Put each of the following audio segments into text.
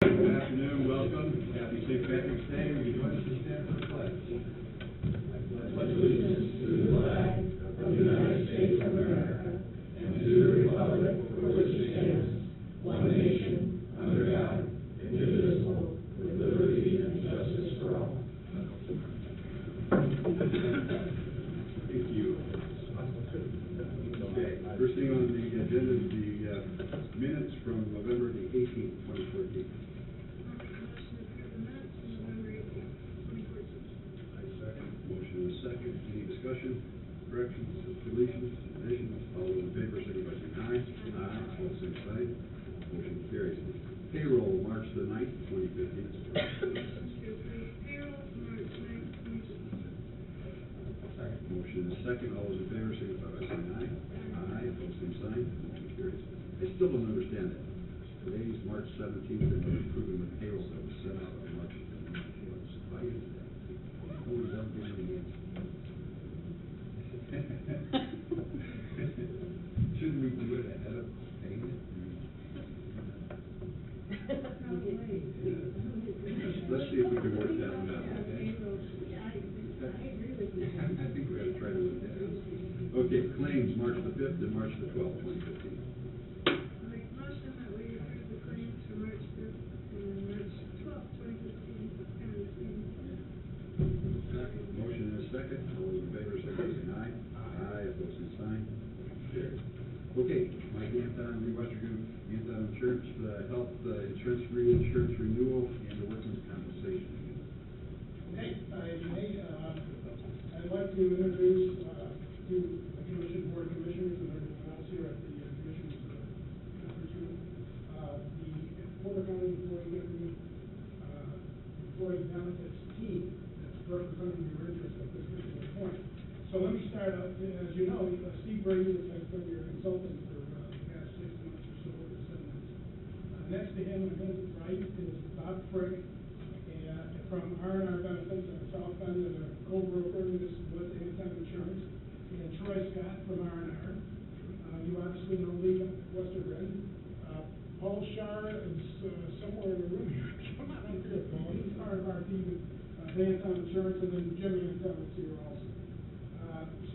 Good afternoon, welcome. Happy St. Patrick's Day. Will you join us to stand for the pledge? I pledge allegiance to the flag of the United States of America and to the republic for which it stands, one nation, under God, indivisible, with liberty and justice for all. Thank you. Okay, first thing on the agenda is the minutes from November the 18th, 2014. Motion is second. Any discussion, corrections, deletions, additions? All those in favor, signify by saying aye. Aye. All same sign. Motion carries. Payroll, March the 9th, 2015. Motion is second. All those in favor, signify by saying aye. Aye. All same sign. Motion carries. I still don't understand it. Today's March 17th, and we're approving the payroll that was sent out on March 15th. Why is that? Always done for anything else. Shouldn't we do it ahead of payment? Let's see if we can work that one out, okay? I think we ought to try to work that out. Okay, claims, March the 5th and March the 12th, 2015. Make motion that we approve the claims for March 5th and March 12th, 2015, and receiving. Motion and a second. All those in favor, say aye. Aye. Opposed, same sign. Carried. Okay, Mike Anton, Western Anton Insurance, Health Insurance Reinsurance Renewal and the Workman's Compensation. Okay, I'd like to introduce to the Commission, Board of Commissioners, and everyone else here at the Commission's conference room, the Porter County Employee Benefits Team that's representing your interests at this particular point. So let me start out. As you know, Steve Brady has been your consultant for the past 6 months or so, or 7 months. Next to him on his right is Bob Frick from R&R Benefits on the South Bend, and a co-broker with Anton Insurance, and Troy Scott from R&R. You obviously know Lee Westergren. Paul Schar is somewhere in the room here. Come on up here, Paul. He's part of our team at Anton Insurance, and then Jimmy Anton is here also.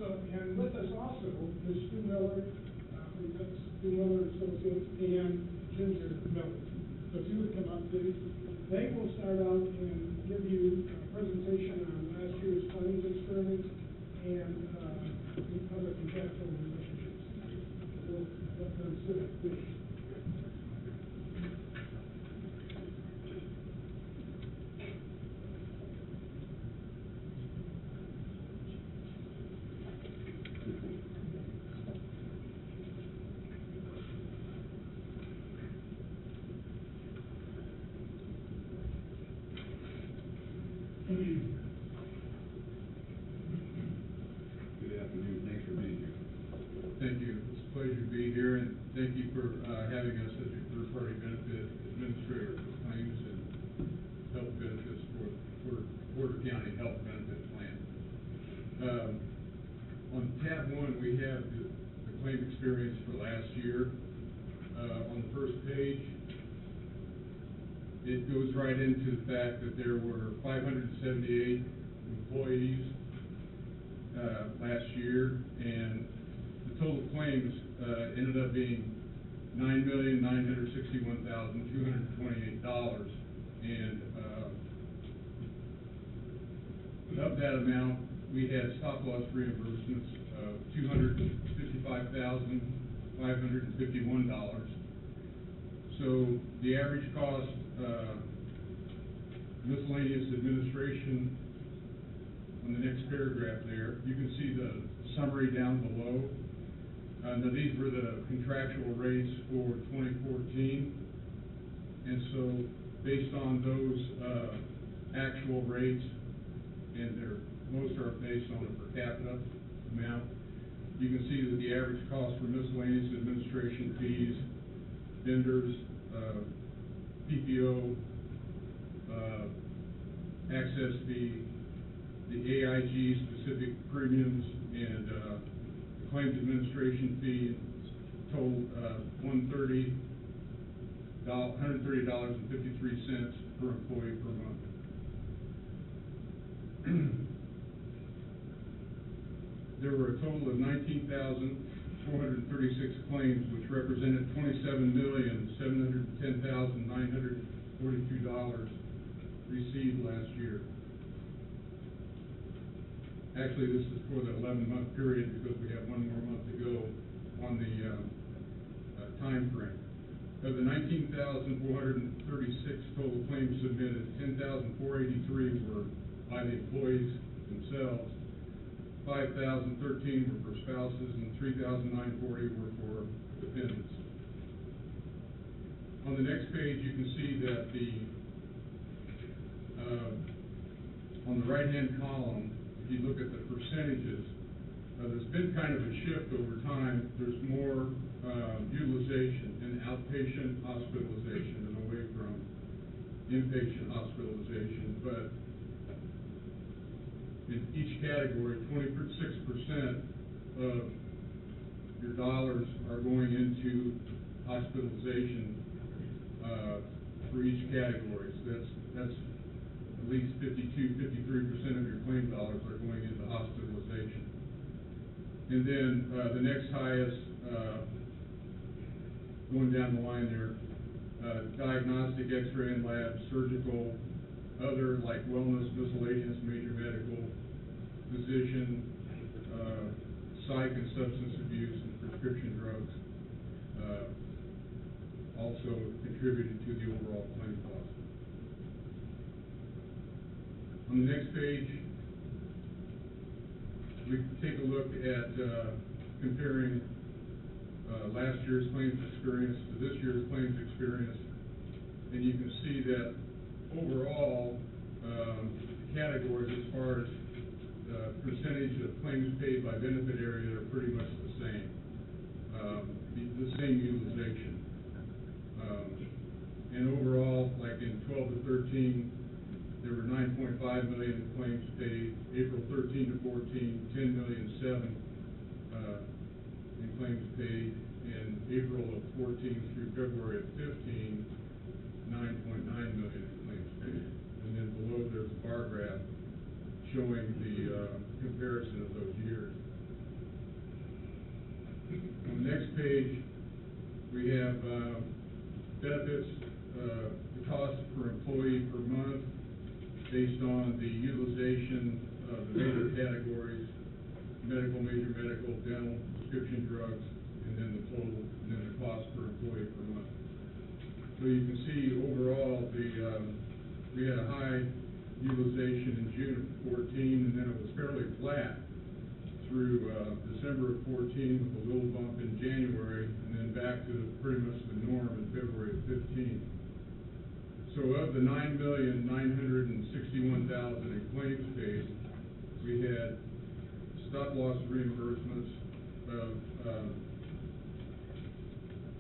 And with us also is Stu Miller from Stu Miller Associates and Ginger Miller. So if you would come up, please. They will start out and give you a presentation on last year's claims experience and other contractual relationships. We'll let them sit, please. Good afternoon. Thanks for being here. Thank you. It's a pleasure to be here, and thank you for having us as your third-party benefit administrator for claims and health benefits for Porter County Health Benefit Plan. On tab 1, we have the claim experience for last year. On the first page, it goes right into the fact that there were 578 employees last year, and the total claims ended up being $9,961,228, and of that amount, we had stop loss reimbursements of $255,551. So the average cost, miscellaneous administration, on the next paragraph there, you can see the summary down below. Now these were the contractual rates for 2014, and so based on those actual rates, and most are based on a per capita amount, you can see that the average cost for miscellaneous administration fees, vendors, PPO, access fee, the AIG specific premiums, and the claims administration fee totaled $130 $130.53 per employee per month. There were a total of 19,436 claims, which represented $27,710,942 received last year. Actually, this is for the 11-month period because we have one more month to go on the time frame. Of the 19,436 total claims submitted, 10,483 were by the employees themselves, 5,013 were for spouses, and 3,940 were for dependents. On the next page, you can see that on the right-hand column, if you look at the percentages, there's been kind of a shift over time. There's more utilization in outpatient hospitalization and away from inpatient hospitalization, but in each category, 26% of your dollars are going into hospitalization for each category. So that's at least 53% of your claim dollars are going into hospitalization. And then the next highest, going down the line there, diagnostic, X-ray and lab, surgical, other like wellness, miscellaneous, major medical, physician, psych and substance abuse, and prescription drugs also contributed to the overall claim cost. On the next page, we take a look at comparing last year's claims experience to this year's claims experience, and you can see that overall, the categories as far as percentage of claims paid by benefit area are pretty much the same utilization. And overall, like in 12 to 13, there were 9.5 million in claims paid. April 13 to 14, 10,000,007 in claims paid. In April of 14 through February of 15, 9.9 million in claims paid. And then below there's a bar graph showing the comparison of those years. On the next page, we have benefits, the cost per employee per month based on the utilization of the major categories, medical, major medical, dental, prescription drugs, and then the total, and then the cost per employee per month. So you can see overall, we had a high utilization in June of 14, and then it was fairly flat through December of 14 with a little bump in January, and then back to pretty much the norm in February of 15. So of the 9,961,000 in claims paid, we had stop-loss reimbursements of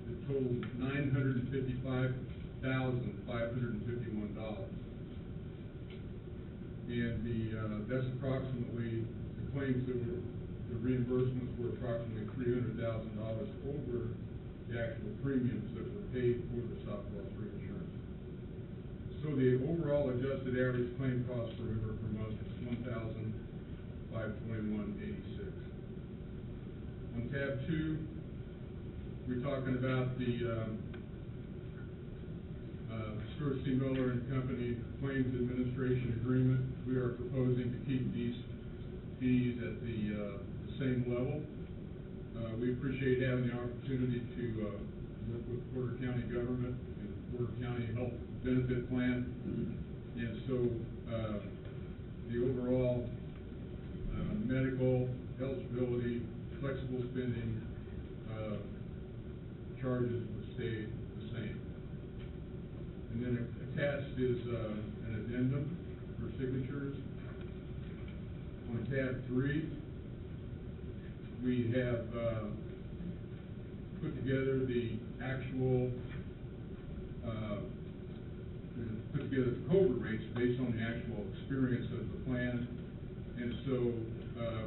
the total $955,551. And that's approximately, the claims that were, the reimbursements were approximately $300,000 over the actual premiums that were paid for the stop-loss reinsurance. So the overall adjusted average claim cost per member per month is $1,521.86. On tab 2, we're talking about the Stuart C. Miller and Company Claims Administration Agreement. We are proposing to keep these fees at the same level. We appreciate having the opportunity to work with Porter County government and Porter County Health Benefit Plan. And so the overall medical eligibility, flexible spending charges would stay the same. And then attached is an addendum for signatures. On tab 3, we have put together the actual, put together the COBRA rates based on the actual experience of the plan. And so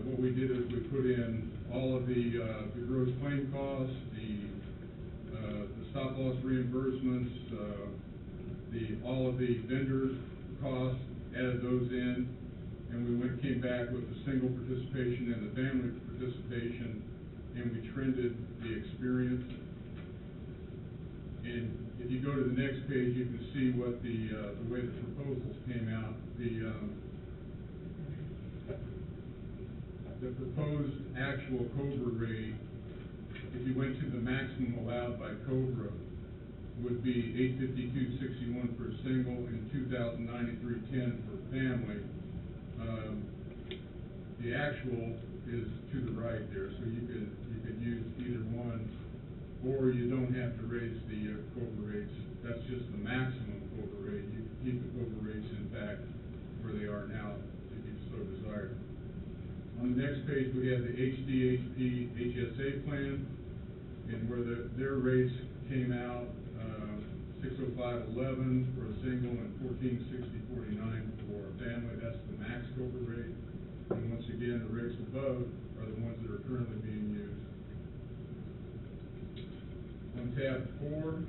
what we did is we put in all of the gross claim costs, the stop loss reimbursements, all of the vendor costs, added those in, and we came back with the single participation and the family participation, and we trended the experience. And if you go to the next page, you can see what the way the proposals came out. The proposed actual COBRA rate, if you went to the maximum allowed by COBRA, would be $852.61 for single and $2,093.10 for family. The actual is to the right there, so you could use either one, or you don't have to raise the COBRA rates. That's just the maximum COBRA rate. You can keep the COBRA rates, in fact, where they are now, if you so desire. On the next page, we have the HDHP HSA plan, and where their rates came out, $605.11 for a single and $1460.49 for a family. That's the max COBRA rate. And once again, the rates above are the ones that are currently being used. On tab 4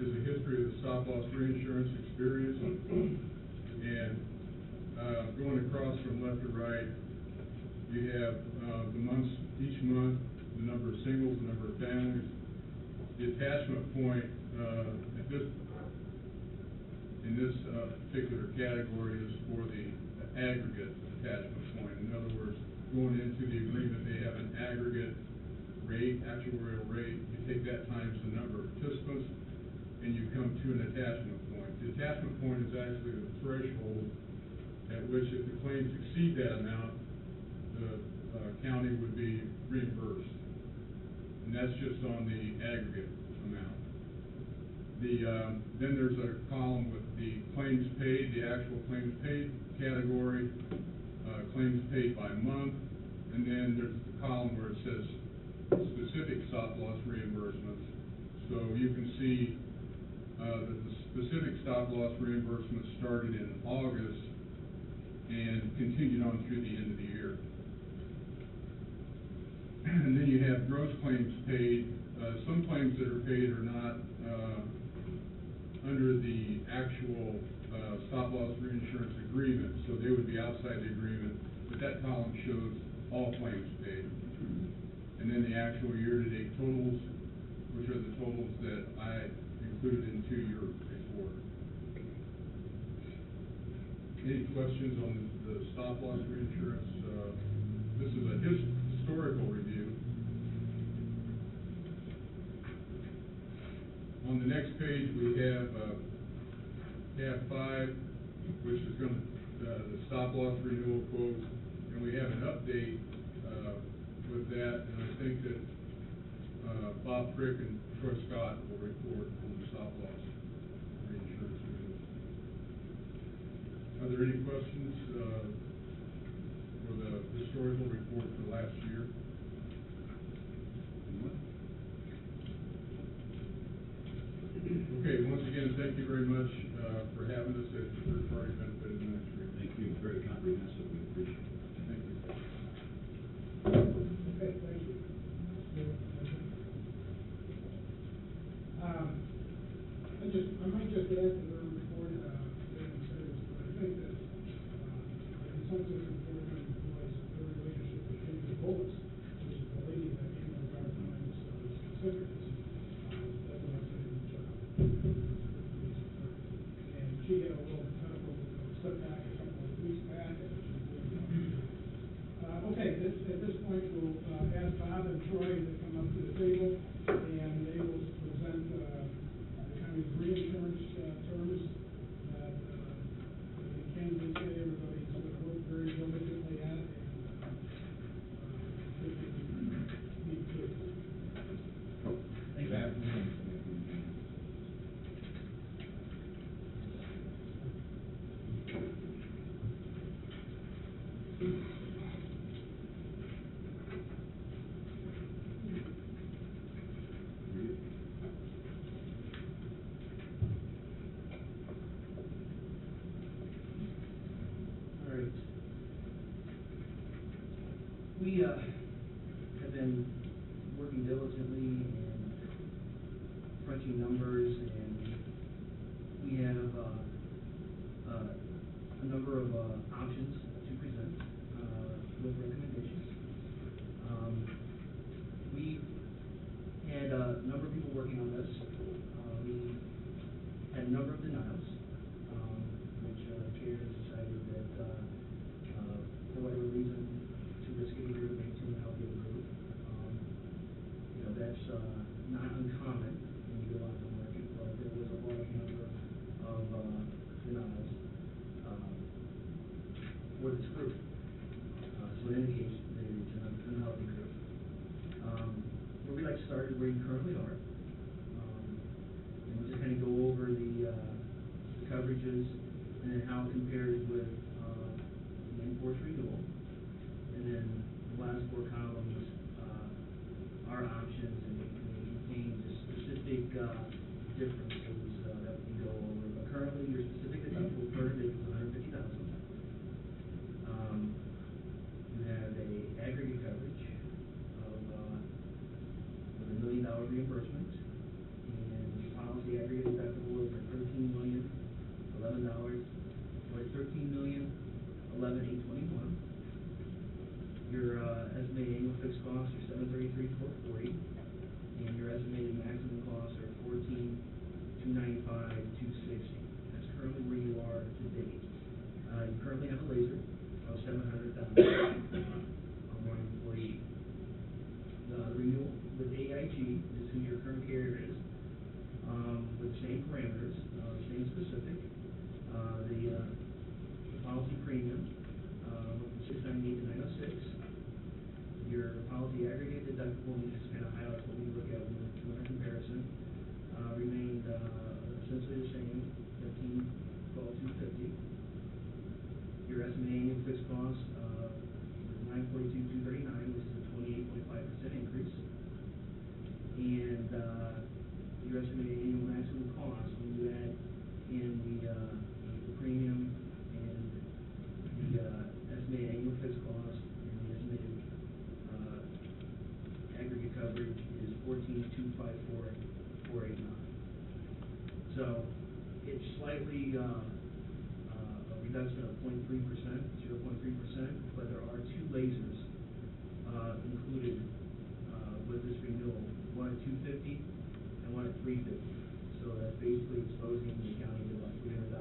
is a history of the stop loss reinsurance experience. And going across from left to right, you have the months, each month, the number of singles, the number of families. The attachment point in this particular category is for the aggregate attachment point. In other words, going into the agreement, they have an aggregate rate, actuarial rate. You take that times the number of participants, and you come to an attachment point. The attachment point is actually the threshold at which, if the claims exceed that amount, the county would be reimbursed. And that's just on the aggregate amount. Then there's a column with the claims paid, the actual claims paid category, claims paid by month, and then there's the column where it says specific stop loss reimbursements. So you can see that the specific stop loss reimbursements started in August and continued on through the end of the year. And then you have gross claims paid. Some claims that are paid are not under the actual stop loss reinsurance agreement, so they would be outside the agreement, but that column shows all claims paid. And then the actual year-to-date totals, which are the totals that I included into your report. Any questions on the stop loss reinsurance? This is a historical review. On the next page, we have tab 5, which is going to the stop loss renewal quotes, and we have an update with that. And I think that Bob Frick and Troy Scott will report on the stop loss reinsurance renewal. Are there any questions for the historical report for last year? Okay, once again, thank you very much for having us as the third-party benefit administrator. Thank you, very comprehensive, we appreciate it. Thank you. Okay, thank you. I might just add to the report, Dan said this, but I think that the consensus in Fort County employees, their relationship with Kendra Bullis, which is the lady that handles our times specifics, does an outstanding job. And she had a little medical setback a couple of weeks back, and she's doing well. Okay, at this point, we'll ask Bob and Troy to come up to the table, and they will present the county's reinsurance terms that Kansas City, everybody's worked very diligently at, and need to. Thank you. All right. We have been working diligently with its roof. So it indicates that it's an unhealthy roof. Where we like to start is where you currently are. And we'll just kind of go over the coverages and then how it compares with the in-force renewal. And then the last four columns are options, and they contain the specific differences that we go over. But currently, your specific deductible per individual is $150,000. You have a aggregate coverage of $1 million reimbursement, and your policy aggregate deductible is at $13,011, or $13,011,821. Your estimated annual fixed costs are $733,440, and your estimated maximum costs are $14,295,260. That's currently where you are to date. You currently have a laser of $700,000 on one employee. The renewal with AIG is who your current carrier is, with the same parameters, same specific. The policy premium went from $698 to $906. Your policy aggregate deductible, and just kind of highlights what we look at with a comparison, remained essentially the same, $13,250. Your estimated annual fixed cost is $942,239, which is a 28.5% increase. And your estimated annual maximum cost, when you add in the premium and the estimated annual fixed cost and the estimated aggregate coverage, is $14,254,489. So it's slightly a reduction of 0.3%, but there are two lasers included with this renewal, one at $250 and one at $350. So that's basically exposing the county to about $300,000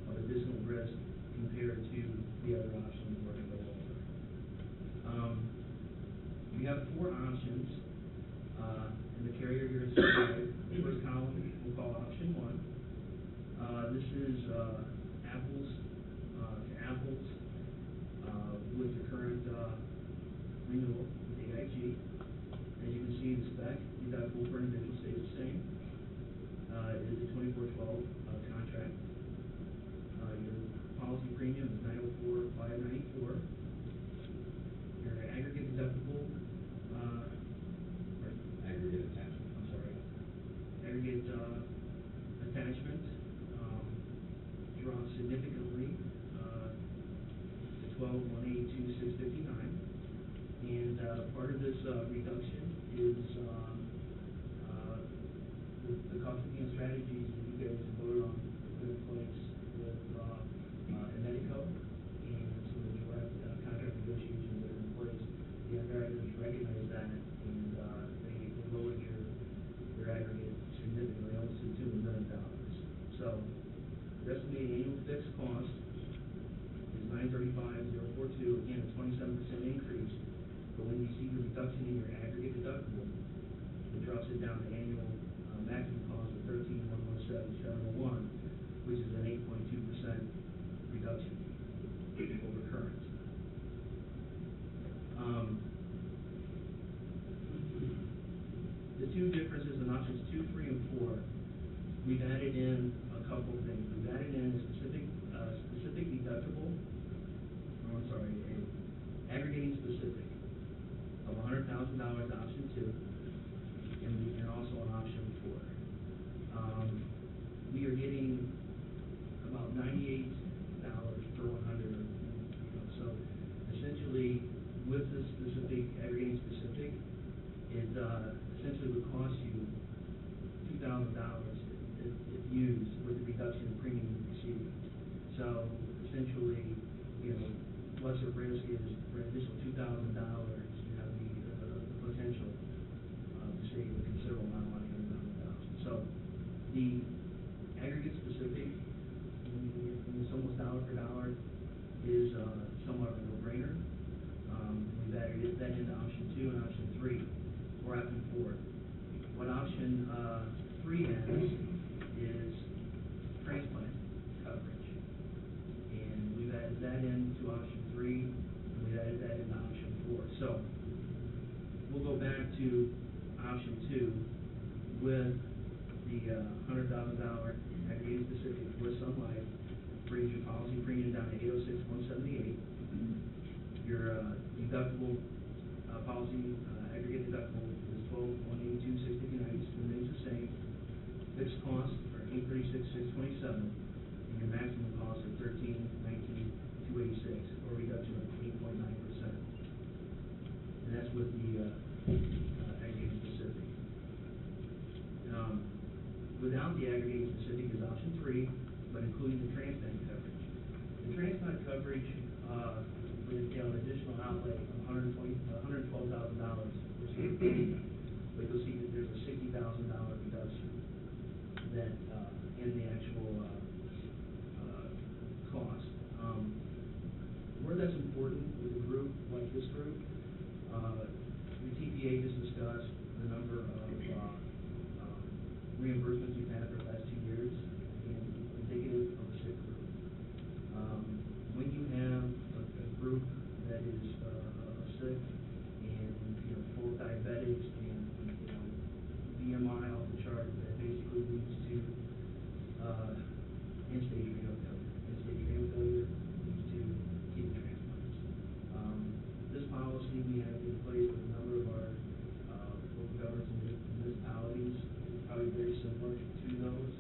of additional risk compared to the other options we're going to go over. We have four options, and the carrier here is supplied. The first column we'll call option one. This is apples to apples with the current renewal with AIG. As you can see, the spec deductible per individual stays the same. It is a 24/12 contract. Your policy premium is $904,594. Your aggregate deductible, Aggregate attachment. I'm sorry, aggregate attachment drops significantly to $12,182,659, and part of this reduction is the cost-of-gain strategies that you guys voted on to put in place with Medico, and some of the direct contract negotiations that are in place. The underwriters recognize that, and they lowered your aggregate significantly, almost to $2 million. So the estimated annual fixed cost is $935,042, again a 27% increase. But when you see the reduction in your aggregate deductible, it drops it down to annual maximum cost of $13,117,701, which is an 8.2% reduction over current. The two differences in options 2, 3, and 4, we've added in a couple of things. We've added in a specific deductible, aggregating specific of $100,000 option 2, and also on option 4. We are getting about $98 per 100. So essentially, with the specific aggregating specific, it essentially would cost you $2,000 if used with the reduction in premium you receive. So essentially, lesser risk is for an additional $2,000, you have the potential to save a considerable amount of money on $100,000. So the aggregate specific, when it's almost dollar for dollar, is somewhat of a no-brainer. We've added that into option 2 and option 3, or option 4. What option 3 has is transplant coverage, and we've added that in aggregate specific with Sun Life brings your policy premium down to $806,178. Your deductible policy aggregate deductible is $12,182,659, just remains the same. Fixed costs are $836,627, and your maximum costs are $13,19,286, or a reduction of 8.9%. And that's with the aggregate specific. Without the aggregate specific is option 3, but including the transplant coverage. The transplant coverage would entail an additional outlay of $112,000, which is but you'll see that there's a $60,000 reduction that in the actual cost. Where that's important with a group like this group, the TPA just discussed the number of reimbursements we've had for the last 2 years, and indicative of a sick group. When you have a group that is sick and full of diabetics and BMI off the chart, that basically leads to end-stage renal failure. End-stage renal failure leads to kidney transplants. This policy we have in place with a number of our local governments and municipalities is probably very similar to those.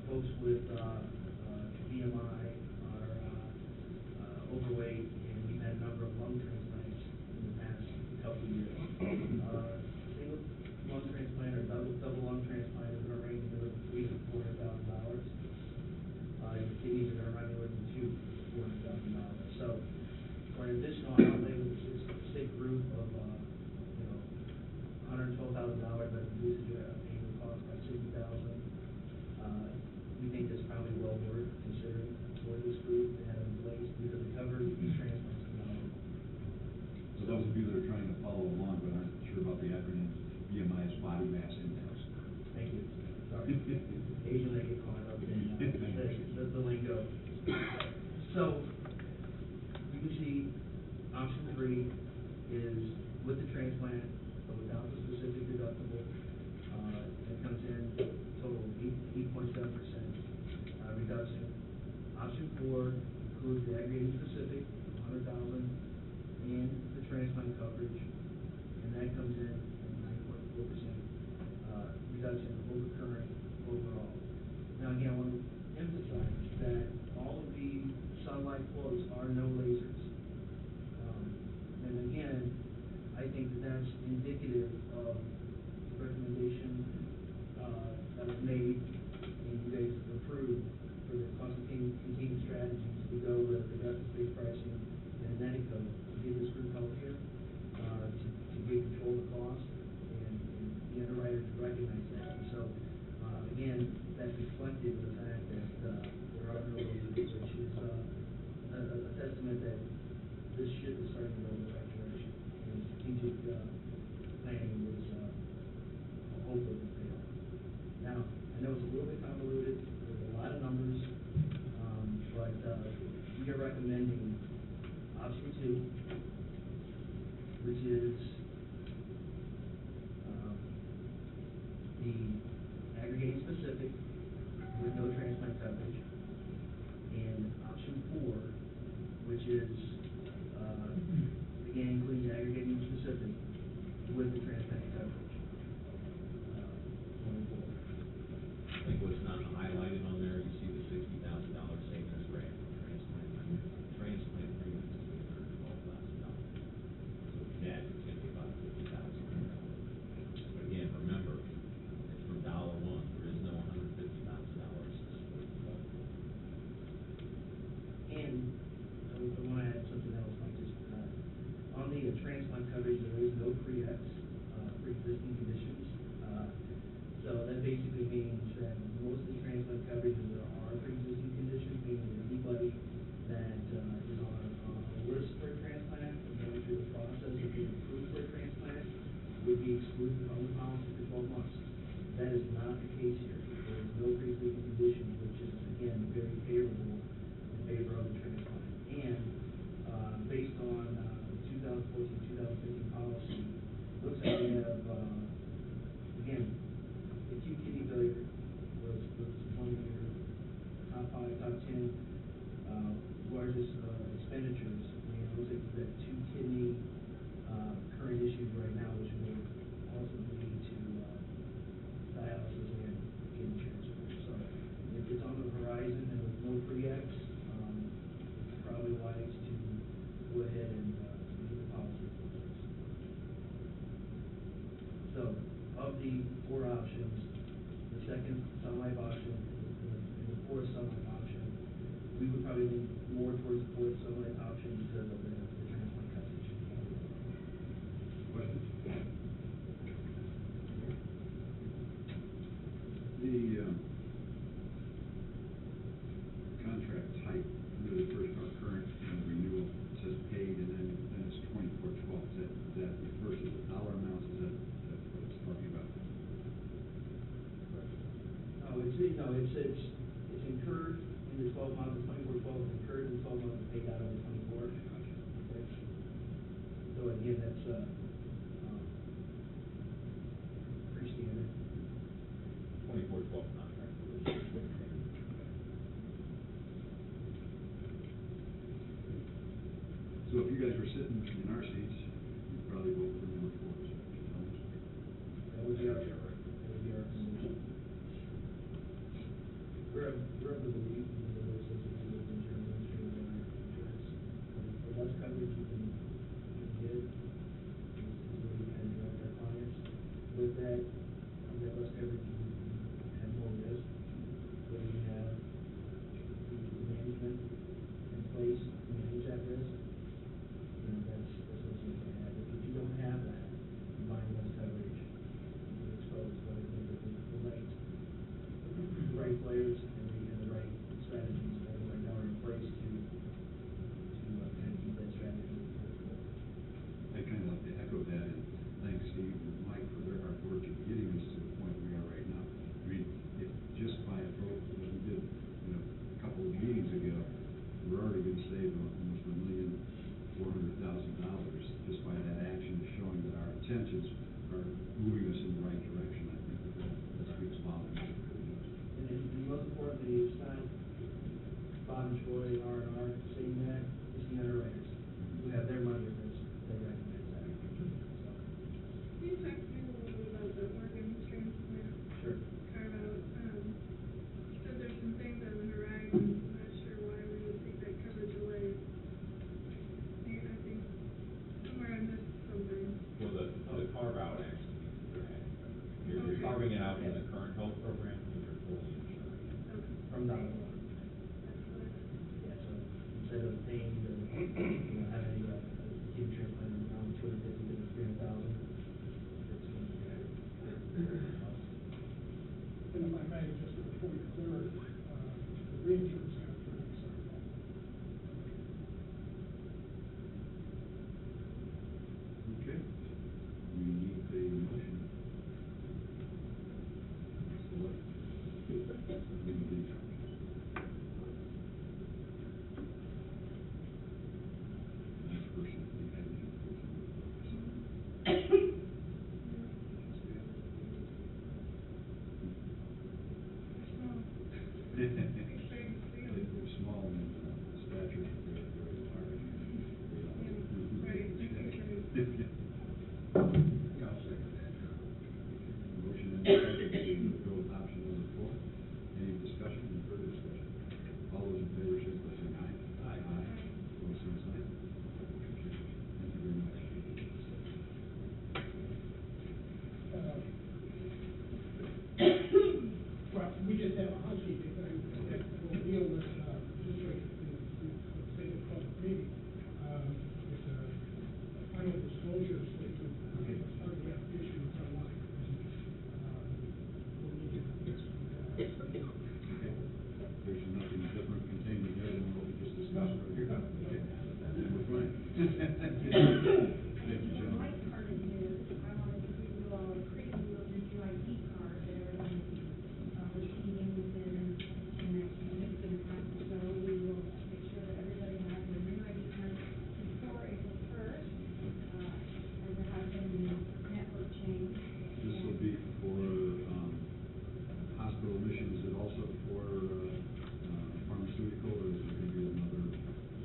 Folks with BMI are overweight, and we've had a number of lung transplants in the past couple of years. Single lung transplant or double lung transplant is going to range anywhere from $300,000 to $400,000. Your kidneys are going to run anywhere from $200,000 to $400,000. So for an additional outlay with this sick group of $112,000 that reduces your annual cost by $60,000, we think that's probably well worth considering for this group to have in place, because it covers these transplants alone. For those of you that are trying to follow along but aren't sure about the acronym, BMI is body mass index. Thank you. Sorry. Occasionally I get caught up in the lingo. So, you can see option 3 is with the transplant, but without the specific deductible. It comes in total 8.7% reduction. Option 4 includes the aggregated specific, $100,000, and the transplant coverage, and that comes in at 9.4% reduction over current overall. Now again, I want to emphasize that all of the Sun Life quotes are no lasers. And again, I think that that's indicative of the recommendation that was made and you guys approved for the cost containment strategies to go with deductible-based pricing and Medico to get this group healthier, to get control of the cost, and the underwriters recognize that. And so, again, that's reflected in the fact that there are no lasers, which is a testament that this ship is starting to go in the right direction, and strategic planning is hopefully going to pay off. Now, I know it's a little bit convoluted, there's a lot of numbers, but we are recommending option 2, which is the aggregating specific with no transplant coverage, and option 4, which is again including the aggregating specific with the transplant coverage going forward. I think what's not highlighted on there, you see the $60,000 savings rate transplant premium. Transplant premium is $312,000. So net, it's going to be about $50,000. But again, remember, it's from $1. There is no $150,000 split deductible. And I want to add something else, Mike, just on the transplant coverage, there is no pre-existing conditions. So that basically means that most of the transplant coverages there are pre-existing conditions, meaning that anybody that is on a list for a transplant and going through the process of being approved for a transplant would be excluded from the policy for 12 months. That is not the case here. There is no pre-existing condition, which is, again, very favorable in favor of the transplant. And based on 2014-2015 policy, looks like we have second Sun Life option and the fourth Sun Life option. We would probably lean more towards the fourth Sun Life option because of the transplant coverage. Questions? The contract type, under the first part, current and renewal, it says paid, and then it's 24/12. That refers to the dollar amounts, is that what it's talking about? It's incurred in the 12 months, the 24/12 is incurred in the 12 months and paid out over 24. Okay. So again, that's, pretty standard. 24/12 contract. So if you guys were sitting in our seats, you'd probably vote for number 4, is that what you're telling us? That would be our decision. We're of the belief, that those things that we live in Germany, insurance, the less coverage you can get, is where we kind of direct our clients. With that less coverage, you have more risk, but you have the management in place to manage that risk, that's what you can have. If you don't have that, you buying less coverage, you're exposed, but I think that the right players and the right strategies that right now are in place to kind of keep that strategy. I'd kind of like to echo that, and thank Steve and Mike for their hard work in getting us to the point we are right now. I mean, if just by a vote that we did, a couple of meetings ago, we're already going to save almost $1,400,000 just by that action, showing that our intentions are moving us in the right direction. I think that speaks volumes. And most importantly, it's not Bob and Troy and R&R saying that, it's the underwriters who have their money at risk that recognize that. So, Can you talk to me a little bit about the organ transplant sure. carve-out? You said there's some things on the horizon, I'm not sure why we would see that coverage away. I think somewhere I missed something. Well, the carve-out actually means that you're carving it out in the current health program, and you're fully insured. Okay. From dollar one. That's what I thought. Yeah, so instead of paying having a kidney transplant around 250 to 300,000, it's going to And if I may, just before you're clear, the reinsurance contract, sorry. Okay. We need a motion. Select. Next person, if you have any questions. They're small in stature, they're very large. I'll second that. Motion and second to go with option number 4. Any discussion, any further discussion? All those in favor, say by saying aye. Aye. Opposed, same sign. Thank you very much. Well, we just have a housekeeping thing, that will deal with, just so you say the public meeting, with a final disclosure statement, as part of the application that's online. We'll need to get some, Okay. There's nothing different contained in there than what we just discussed right here. Okay. Then we're fine. Thank you, Well, my gentlemen. part is new. I wanted to give you all a preview of the new ID card that everyone will be receiving within the next significant month or so. We will make sure that everybody has their new ID card before April 1st, as there has been the network change. This will be for hospital admission. Is it also for pharmaceutical, or is it going to be another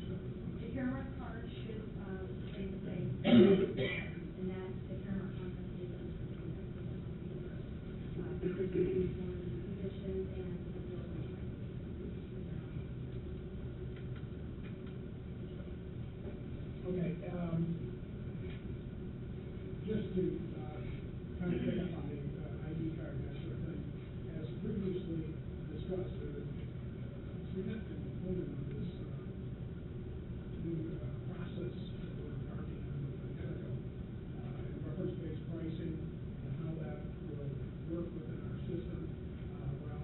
separate? The Caremark card should stay the same, and that the Caremark contract is because we do for the physicians and the building. Okay, just to, kind of pick up on the ID card and that sort of thing, as previously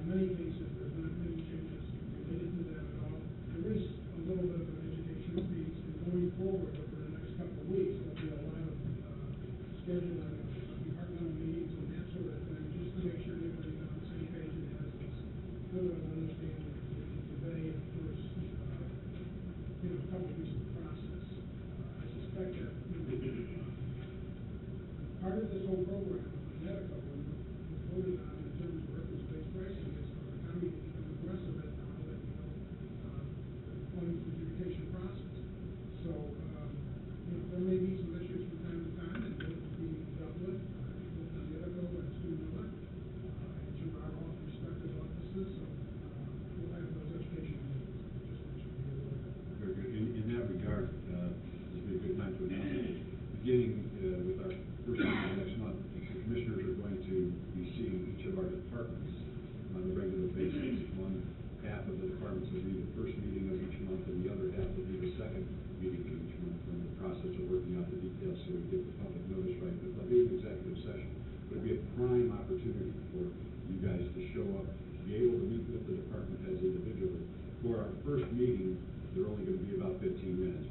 many cases, there's not many changes related to that at all. There is a little bit of an educational piece, and going forward over the next couple of weeks, there'll be a lot of scheduling of departmental meetings and that sort of thing, just to make sure everybody's on the same page and has as good of an understanding as we can convey in the first, couple of weeks of the process. I suspect that, part of this whole program of medical was voted on in terms of reference-based pricing is for the county to become aggressive at now that, the claims adjudication process. So, there may be some issues from time to time that will be dealt with, both on medical and student Miller, and through our respective offices, so, we'll have those education meetings. Just want you to be aware of that. Very good. In that regard, this would be a good time to announce it. Beginning with our first meeting next month, the commissioners are going to be seeing each of our departments on a regular basis. One half of the departments will be the first meeting of each month, and the other half will be the second meeting of each month. In the process of working out the details so we get the public notice right. But there'll be an executive session. It'll be a prime opportunity for you guys to show up, be able to meet with the department heads individually. For our first meeting, they're only going to be about 15 minutes.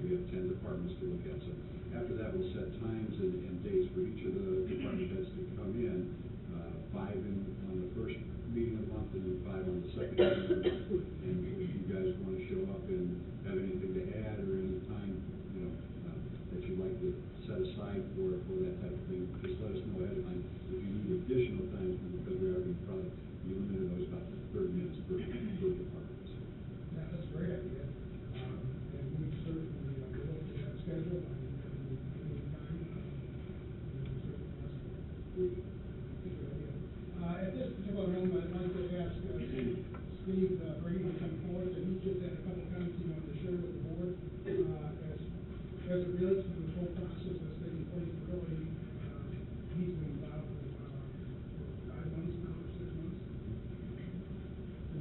We have 10 departments to look at. So after that, we'll set times and dates for each of the department heads to come in, 5 on the first meeting of the month and then 5 on the second meeting of the month. And if you guys want to show up and have anything to add or any time, that you'd like to set aside for that type of thing, just let us know ahead of time. If you need additional time, because we are going to probably be limited those about 30 minutes per department. So. Yeah, that's a great idea. And we certainly will look at that schedule and any time, we'll certainly ask for it. Good idea. At this particular moment, I'd like to ask Steve Brady to come forward, and he just had a couple comments he wanted to share with the board as it relates to this whole process that's taking place. Really, he's been involved for 5 months now, or 6 months.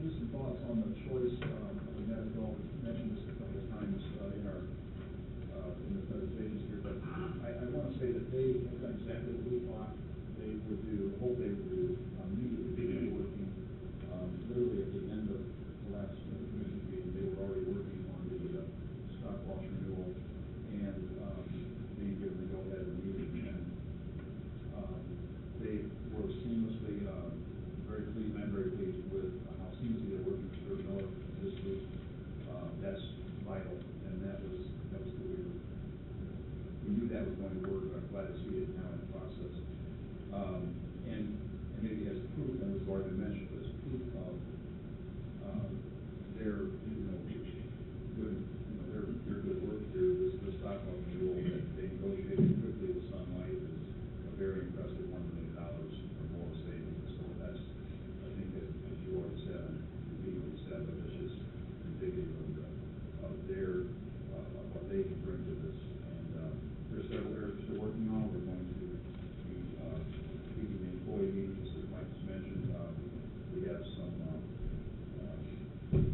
Just some thoughts on the choice of the medical. We mentioned this a couple of times in the presentations here, but I want to say that they have done exactly what we thought they would do, hope they would do, immediately began working. Literally at the end of the last commission meeting, they were already working on the stock loss renewal and being given the go-ahead immediately. And they were seamlessly very pleased. I'm very pleased with how seamlessly they're working with Stuart Miller this week. That's vital, and that was what we knew that was going to work. I'm glad to see it now in process. And maybe as proof, and it's already been mentioned, as proof of their good work here. This stock loss renewal that they negotiated quickly with Sun Life is a very impressive $1 million or more savings. So that's, I think, as you already said, and immediately said, but it's just indicative of what they can bring to this. And there's several areas they're working on. We're going to be speaking the employee meetings, as Mike just mentioned. We have some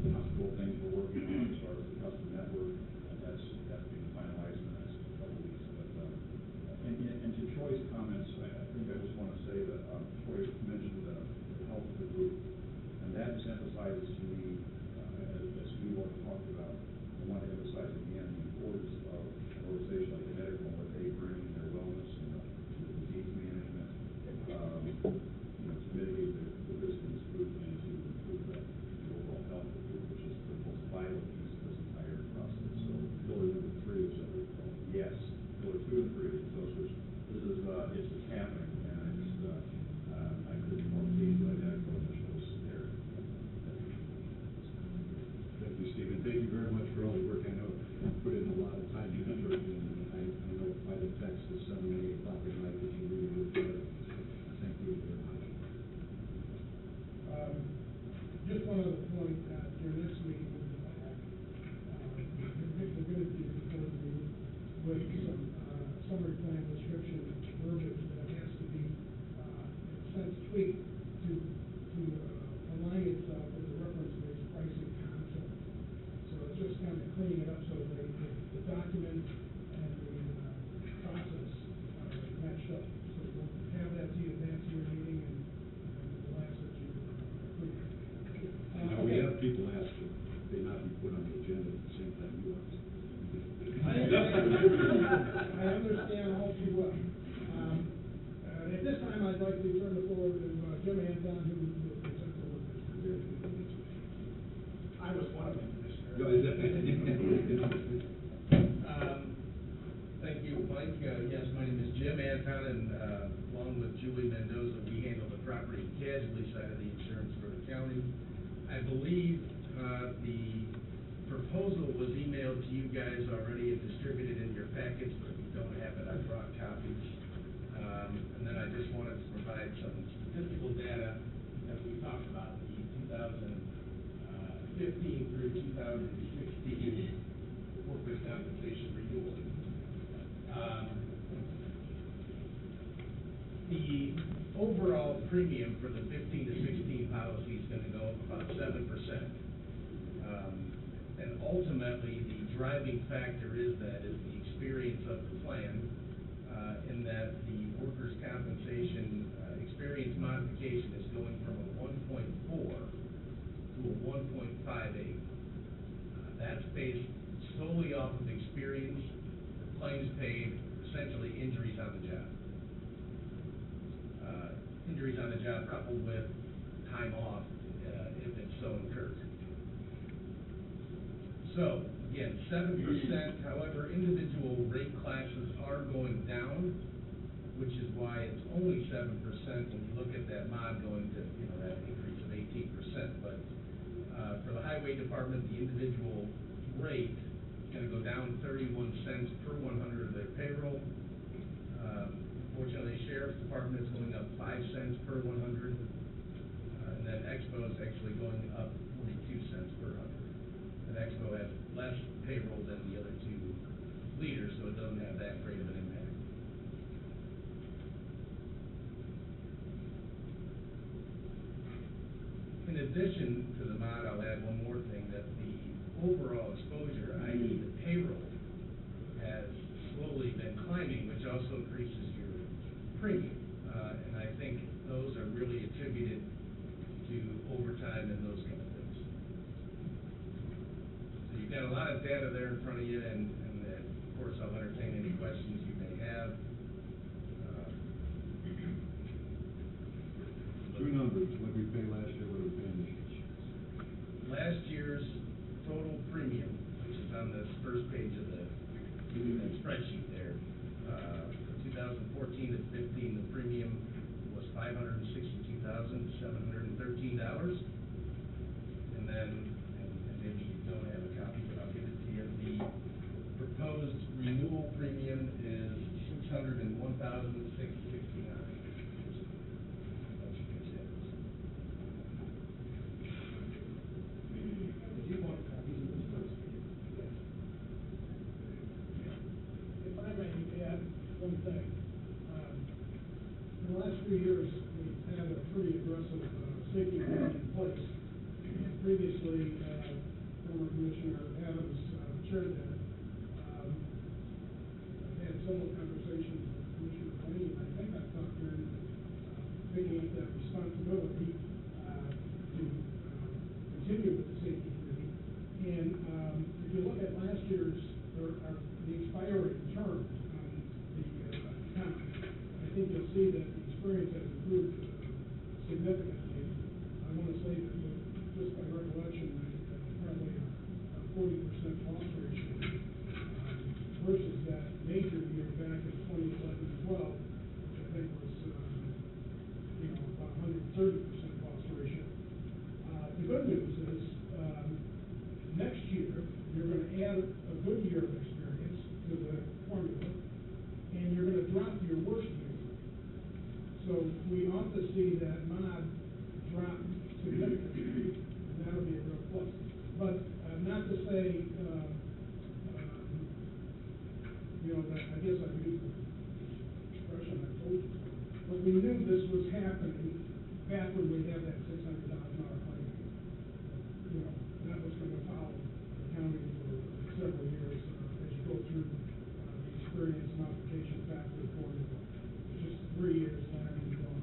hospital things we're working on as far as the custom network, and that's being finalized in the next couple of weeks. But and to Troy's comments, I think I just want to say that Troy mentioned the health of the group, and that just emphasizes to me, as we talked about, I want to emphasize again the importance of an organization like the medical and what they bring in their wellness and the disease management, to mitigate the risk in this group and to improve the overall health of the group, which is the most vital piece of this entire process. So pillar number 3 is what we call it. Yes, pillar 2 and 3. So it's happening, and I couldn't be more pleased by that officials there. Thank you, Stephen. Thank you very much for all the work. I know you put in a lot of time and effort, and I know by the text at 7 or 8 o'clock at night that you really worked hard. Thank you very much. Just one other point, your next meeting will be back. We're going to be before the meeting with some summary plan description verbiage that has to be, in a sense, tweaked to align itself with the reference-based pricing concept. So it's just kind of cleaning it up so that the document and the process are matched up. So we'll have that to you, advance your meeting, and we'll ask that you Thank you, Mike. Yes, my name is Jim Anton, and along with Julie Mendoza, we handle the property and casualty side of the insurance for the county. I believe the proposal was emailed to you guys already and distributed in your packets, but if you don't have it, I brought copies. And then I just wanted to provide some statistical data that we talked about, the 2015 through 2016 workers' compensation renewal. The overall premium for the 15 to 16 policy is going to go up about 7%. And ultimately, the driving factor is the experience of the plan, in that the workers' compensation experience modification is going from a 1.4 to a 1.58. That's based solely off of experience, claims paid, essentially injuries on the job. Injuries on the job coupled with time off, if it's so incurred. So, again, 7%, however, individual rate classes are going down, which is why it's only 7% when you look at that mod going to, that increase of 18%. But for the highway department, the individual rate is going to go down 31 cents per 100 of their payroll. Fortunately, the sheriff's department is going up 5 cents per 100, and then Expo is actually going up 42 cents per 100. And Expo has less payroll than the other two leaders, so it doesn't have that great of an impact. In addition to the mod, I'll add one more thing, that the overall exposure, i.e. the payroll, has slowly been climbing, which also increases your premium. And I think those are really attributed to overtime and those kind of things. So you've got a lot of data there in front of you, and of course I'll entertain any questions you may have. Two numbers, what we paid last year, what we paid this year. Last year's total premium, which is on this first page of the spreadsheet there, 2014 to 15, the premium was $562,713. And then, and maybe you don't have a copy, but I'll give it to you. The proposed renewal premium is $601,669. If I may add one thing. In the last few years, we've had a pretty aggressive safety plan in place. Previously, former Commissioner Adams chaired that. I've had several conversations with Commissioner Blaine, and I think I've talked to him picking up that responsibility to continue with the safety committee. And if you look at last year's, the expiring term on the account, I think you'll see that the experience has improved significantly. I want to say that just by recollection, probably a 40% loss ratio versus that major year back in 2011 and 12, which I think was about 130% loss ratio. The good news is next year you're going to add a good year of experience to the formula, and you're going to drop your worst year. So we ought to see that mod drop significantly, and that'll be a real plus. But not to say, that I guess I've used the expression I told you, but we knew this was happening back when we had that $600,000 claim. That was going to follow the county for several years as you go through the experience modification factor formula. It's just 3 years there and gone.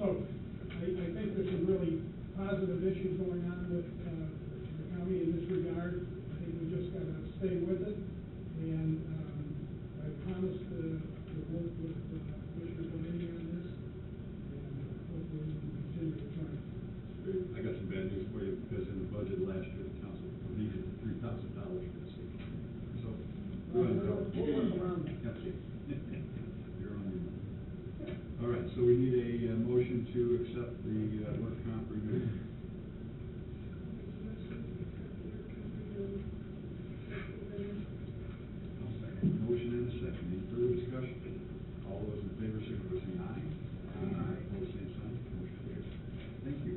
So I think there's some really positive issues going on with the county in this regard. I think we just got to stay with it. And I promised to work with Commissioner Blaine on this, and hopefully we can continue to try. I got some bad news for you, because in the budget last year, the council deleted $3,000 for the city. So, go ahead, Bill. We'll work around that. Okay. You're on your own. All right, so we need a motion to accept the work comp renewal. Motion and a second. Any further discussion? All those in favor, signify by saying aye. Aye. Opposed, same sign. Motion carries. Thank you.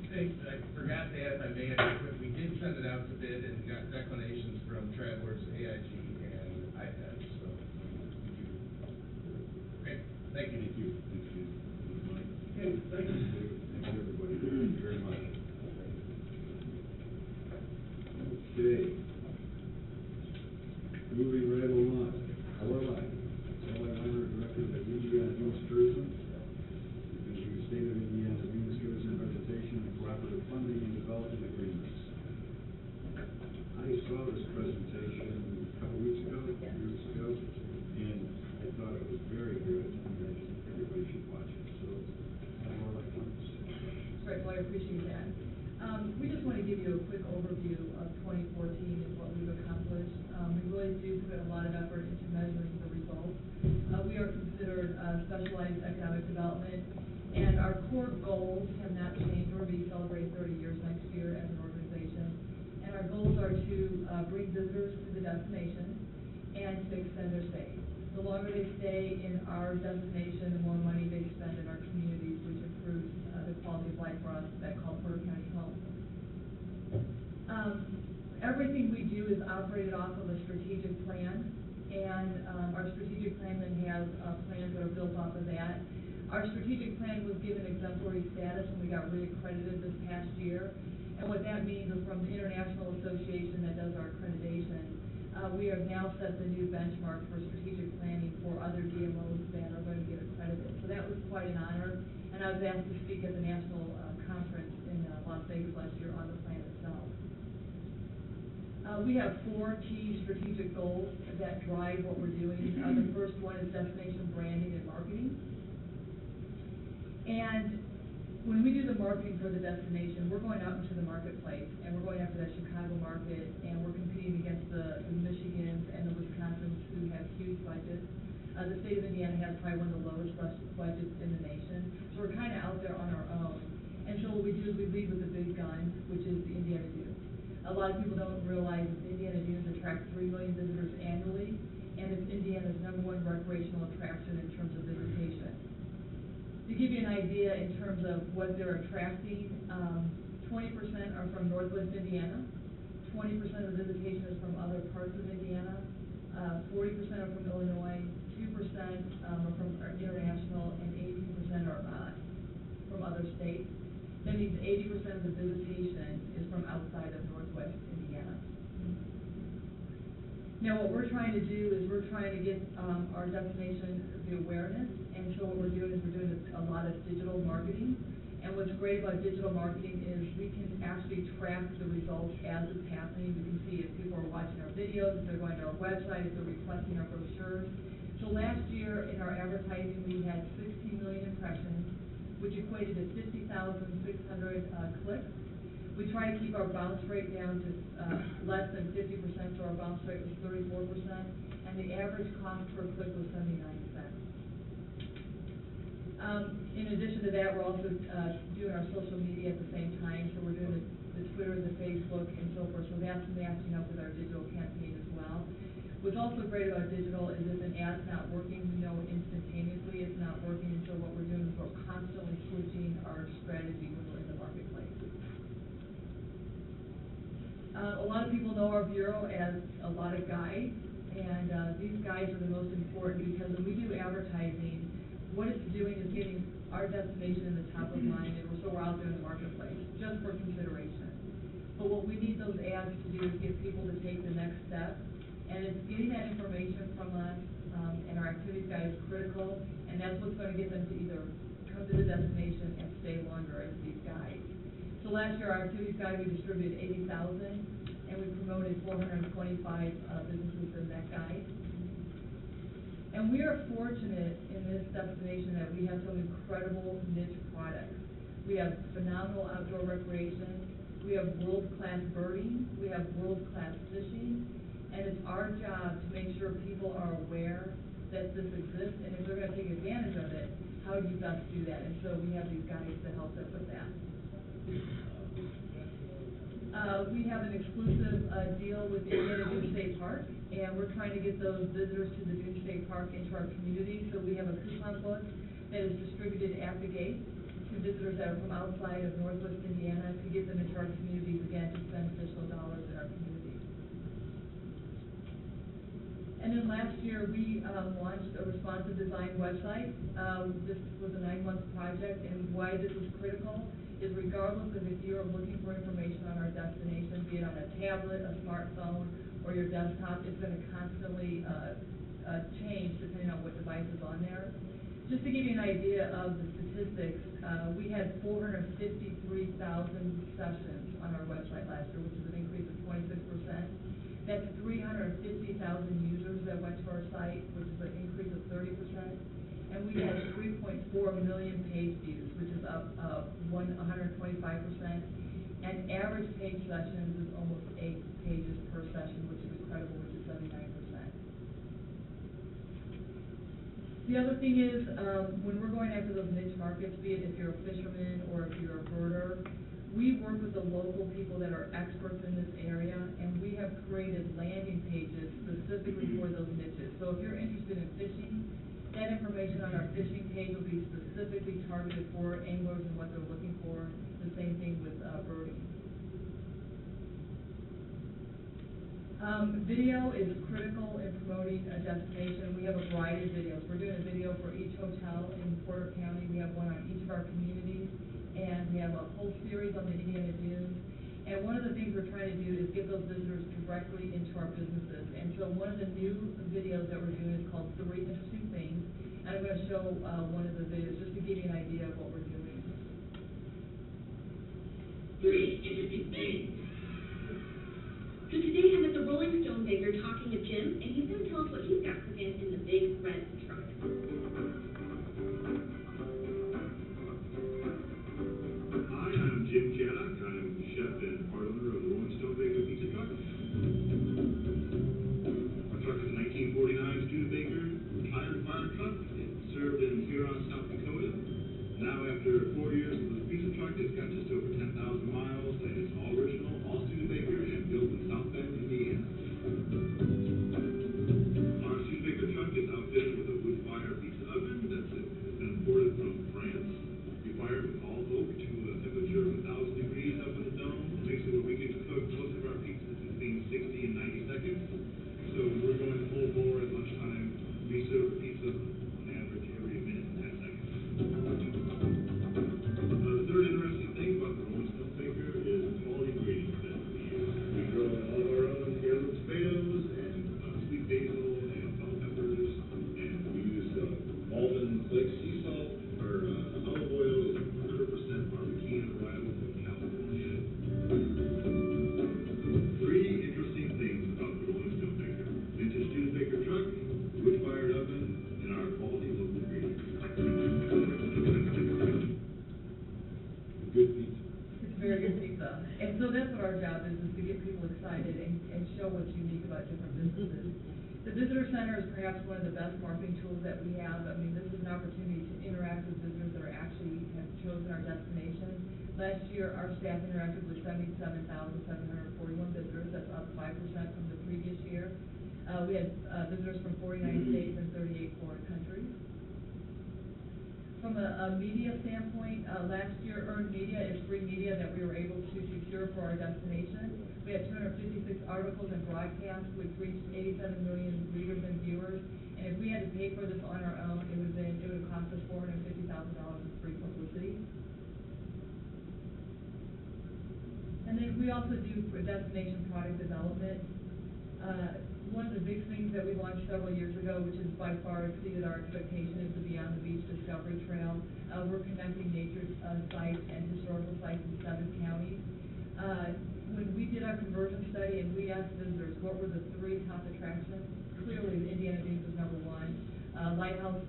Hey, I forgot to add, if I may, but we did send it out to bid and got declinations from Travelers, AIG, and IPED, so. Okay, thank you. Thank you. Thank you. Mike. Okay, thank you. Thanks, everybody. Thank you very much. Okay. Moving right along. Orla, Kelly Hunter, Director of Indiana Venus Tourism. We're going to do State of Indiana Venus Tourism Vegetation and Cooperative Funding and Development Agreements. I saw this presentation a couple weeks ago, years ago, and I thought it was very good, and I think everybody should watch it. So, Orla, please. Right, well, I appreciate that. We just want to give you a quick overview of 2014 and what we've accomplished. We really do put a lot of effort into measuring the results. We are considered specialized economic development, and our core goals have not changed. We're going to be celebrating 30 years next year as an organization, and our goals are to bring visitors to the destination and to extend their stay. The longer they stay in our destination, the more money they spend in our communities, which improves the quality of life for us that call Porter County home. Everything we do is operated off of a strategic plan, and our strategic plan then has plans that are built off of that. Our strategic plan was given exemplary status when we got reaccredited this past year, and what that means is from the International Association that does our accreditation, we have now set the new benchmark for strategic planning for other DMOs that are going to get accredited. So that was quite an honor, and I was asked to speak at the national conference in Las Vegas last year on the plan itself. We have 4 key strategic goals that drive what we're doing. The first one is destination branding and marketing. And when we do the marketing for the destination, we're going out into the marketplace, and we're going after that Chicago market, and we're competing against the Michigans and the Wisconsins who have huge budgets. The state of Indiana has probably one of the lowest budgets in the nation, so we're kind of out there on our own. And so what we do is we lead with the big guns, which is the Indiana Dunes. A lot of people don't realize that the Indiana Dunes attract 3 million visitors annually, and it's Indiana's #1 recreational attraction in terms of visitation. To give you an idea in terms of what they're attracting, 20% are from Northwest Indiana, 20% of the visitation is from other parts of Indiana, 40% are from Illinois, 2% are from international, and 18% are from other states. That means 80% of the visitation is from outside of Northwest Indiana. Now, what we're trying to do is we're trying to get our destination the awareness, and so what we're doing is we're doing a lot of digital marketing. And what's great about digital marketing is we can actually track the results as it's happening. We can see if people are watching our videos, if they're going to our website, if they're requesting our brochures. So last year in our advertising, we had 60 million impressions, which equated to 50,600 clicks. We try to keep our bounce rate down to less than 50%, so our bounce rate was 34%, and the average cost per click was 79 cents. In addition to that, we're also doing our social media at the same time, so we're doing the Twitter, the Facebook, and so forth, so that's matching up with our digital campaign as well. What's also great about digital is if an ad's not working, we know instantaneously it's not working, and so what we're doing is we're constantly switching our strategy when we're in the marketplace. A lot of people know our bureau as a lot of guides, and these guides are the most important because when we do advertising, what it's doing is getting our destination in the top of mind, and so we're out there in the marketplace, just for consideration. But what we need those ads to do is get people to take the next step, and it's getting that information from us, and our activities guide is critical, and that's what's going to get them to either come to the destination and stay longer as these guides. So last year, our activities guide, we distributed 80,000, and we promoted 425 businesses in that guide. And we are fortunate in this destination that we have some incredible niche products. We have phenomenal outdoor recreation. we have world-class birding, we have world-class fishing, and it's our job to make sure people are aware that this exists, and if they're gonna take advantage of it, how do you best do that? And so we have these guides to help them with that. We have an exclusive, deal with the Indiana Dune State Park, and we're trying to get those visitors to the Dune State Park into our community, so we have a coupon book that is distributed at the gate to visitors that are from outside of Northwest Indiana to get them into our communities, again, to spend additional dollars in our community. And then last year, we launched a responsive design website. This was a 9-month project, and why this is critical is regardless of if you're looking for information on our destination, be it on a tablet, a smartphone, or your desktop, it's going to constantly change depending on what device is on there. Just to give you an idea of the statistics, we had 453,000 sessions on our website last year, which is an increase of 26%. That's 350,000 users that went to our site, which is an increase of 30%. And we had 3.4 million page views, which is up 125%. And average page sessions is almost 8 pages per session, which is incredible, which is 79%. The other thing is, when we're going after those niche markets, be it if you're a fisherman or if you're a birder, we work with the local people that are experts in this area, and we have created landing pages specifically for those niches. So if you're interested in fishing, that information on our fishing page will be specifically targeted for anglers and what they're looking for. The same thing with birding. Video is critical in promoting a destination. We have a variety of videos. We're doing a video for each hotel in Porter County. We have one on each of our communities, and we have a whole series on the Indiana Dunes. And one of the things we're trying to do is get those visitors directly into our businesses. And so one of the new videos that we're doing is called 3 Interesting Things. And I'm going to show one of the videos just to give you an idea of what we're doing. 3 Interesting Things. So today I'm at the Rolling Stone Baker talking to Jim, and he's going to tell us what he's got cooking in the big red truck. Hi, I'm Jim Chaddock. I'm chef and part owner of the Rolling Stone Baker Pizza Truck. Our truck is a 1949 Studebaker retired fire truck. It served in Huron, South Dakota. Now, after 4 years of the pizza truck, it's got just over 10,000 miles, and it's all original, all Studebaker, and built in South Bend, Indiana. Our Studebaker truck is outfitted with a wood fire pizza oven that's been imported from France. We fire it with all oak to a temperature of 1,000 degrees up in the dome. It makes it where we can cook most of our pizzas between 60 and 90 seconds. So we're going full bore at lunchtime. We serve pizza on average every minute and 10 seconds. The third interesting thing about the Rolling Stone Baker is the quality ingredients that we use. We grow all of our own heirloom tomatoes and sweet basil and bell peppers, and we use Malden Lake sea salt. Our olive oil is 100% Barbequina varietal from California. 3 interesting things about the Rolling Stone Baker: vintage Studebaker truck, wood-fired oven, and our quality local ingredients. Good pizza. It's very good pizza. And so that's what our job is to get people excited and show what's unique about different businesses. The Visitor Center is perhaps one of the best marketing tools that we have. I mean, this is an opportunity to interact with visitors that are actually have chosen our destination. Last year, our staff interacted with 77,741 visitors. That's up 5% from the previous year. We had visitors from 49 states and 38 foreign countries. From a media standpoint, last year earned media is free media that we were able to secure for our destination. We had 256 articles and broadcasts, which reached 87 million readers and viewers. And if we had to pay for this on our own, it would have cost us $450,000 in free publicity. And then we also do destination product development. One of the big things that we launched several years ago, which has by far exceeded our expectation, is the Beyond the Beach Discovery Trail. We're connecting nature sites and historical sites in 7 counties. When we did our conversion study and we asked visitors what were the 3 top attractions, clearly the Indiana Dunes was number 1. Lighthouse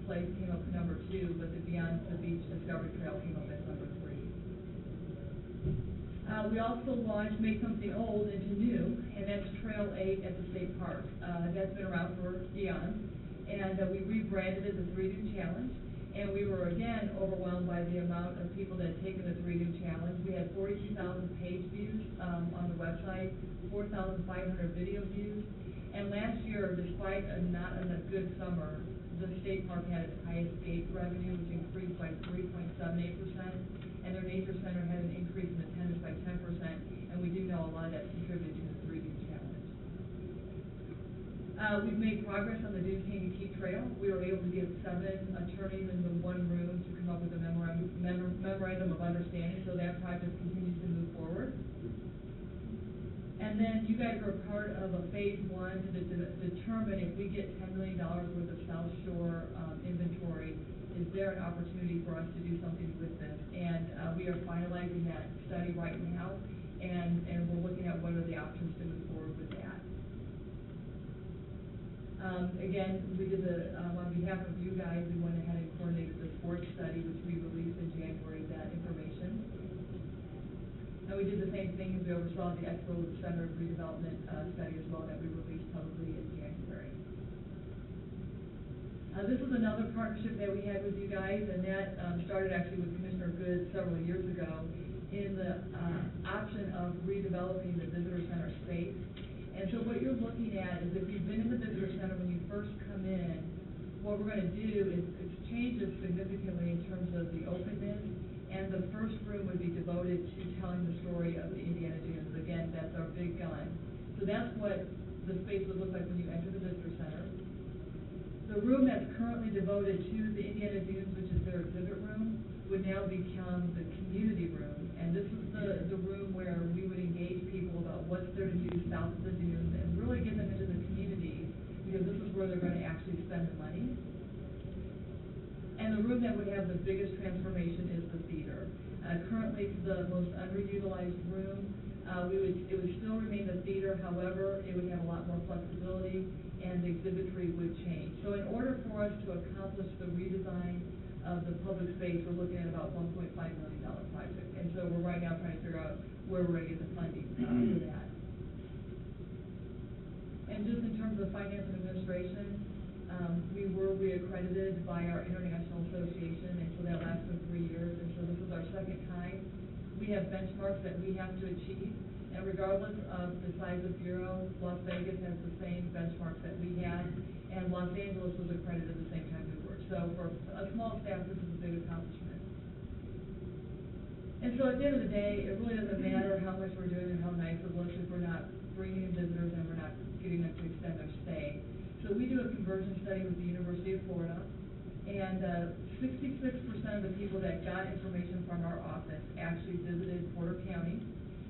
Place came up number 2, but the Beyond the Beach Discovery Trail came up as number 3. We also launched Make Something Old into New, and that's Trail 8 at the state park. That's been around for eons, and we rebranded it the 3 New Challenge, and we were again overwhelmed by the amount of people that had taken the 3 New Challenge. We had 42,000 page views on the website, 4,500 video views, and last year, despite not a good summer, the state park had its highest gate revenue, which increased by 3.78%, and their nature center had an increase in attendance by 10%, and we do know a lot of that contributed to the 3 Dune Challenge. We've made progress on the Dune Canyon Keep Trail. We were able to get 7 attorneys into one room to come up with a memorandum of understanding, so that project continues to move forward. And then you guys were part of a phase 1 to determine if we get $10 million worth of South Shore inventory, is there an opportunity for us to do something with this? And we are finalizing that study right now, and we're looking at what are the options to move forward with that. Again, we did on behalf of you guys, we went ahead and coordinated the sports study, which we released in January, that information. And we did the same thing as we oversaw the Expo Center redevelopment study as well, that we released publicly in January. This is another partnership that we had with you guys, and that started actually with Commissioner Good several years ago in the option of redeveloping the visitor center space. And so what you're looking at is if you've been in the visitor center when you first come in, what we're going to do is change it significantly in terms of the openness, and the first room would be devoted to telling the story of the Indiana Dunes. Again, that's our big gun. So that's what the space would look like when you enter the visitor center. The room that's currently devoted to the Indiana Dunes, which is their exhibit room, would now become the community room. And this is the room where we would engage people about what's there to do south of the dunes and really get them into the community, because this is where they're going to actually spend the money. And the room that would have the biggest transformation is the theater. Currently, it's the most underutilized room. It would still remain the theater, however, it would have a lot more flexibility, and the exhibitry would change. So in order for us to accomplish the redesign of the public space, we're looking at about $1.5 million project. And so we're right now trying to figure out where we're going to get the funding for that. And just in terms of finance and administration, we were reaccredited by our International Association, and so that lasts for 3 years, and so this is our second time. We have benchmarks that we have to achieve, and regardless of the size of bureau, Las Vegas has the same benchmarks that we had, and Los Angeles was accredited the same time we were. So for a small staff, this is a big accomplishment. And so at the end of the day, it really doesn't matter how much we're doing and how nice it looks if we're not bringing in visitors and we're not getting them to extend their stay. So we do a conversion study with the University of Florida, and 66% of the people that got information from our office actually visited Porter County,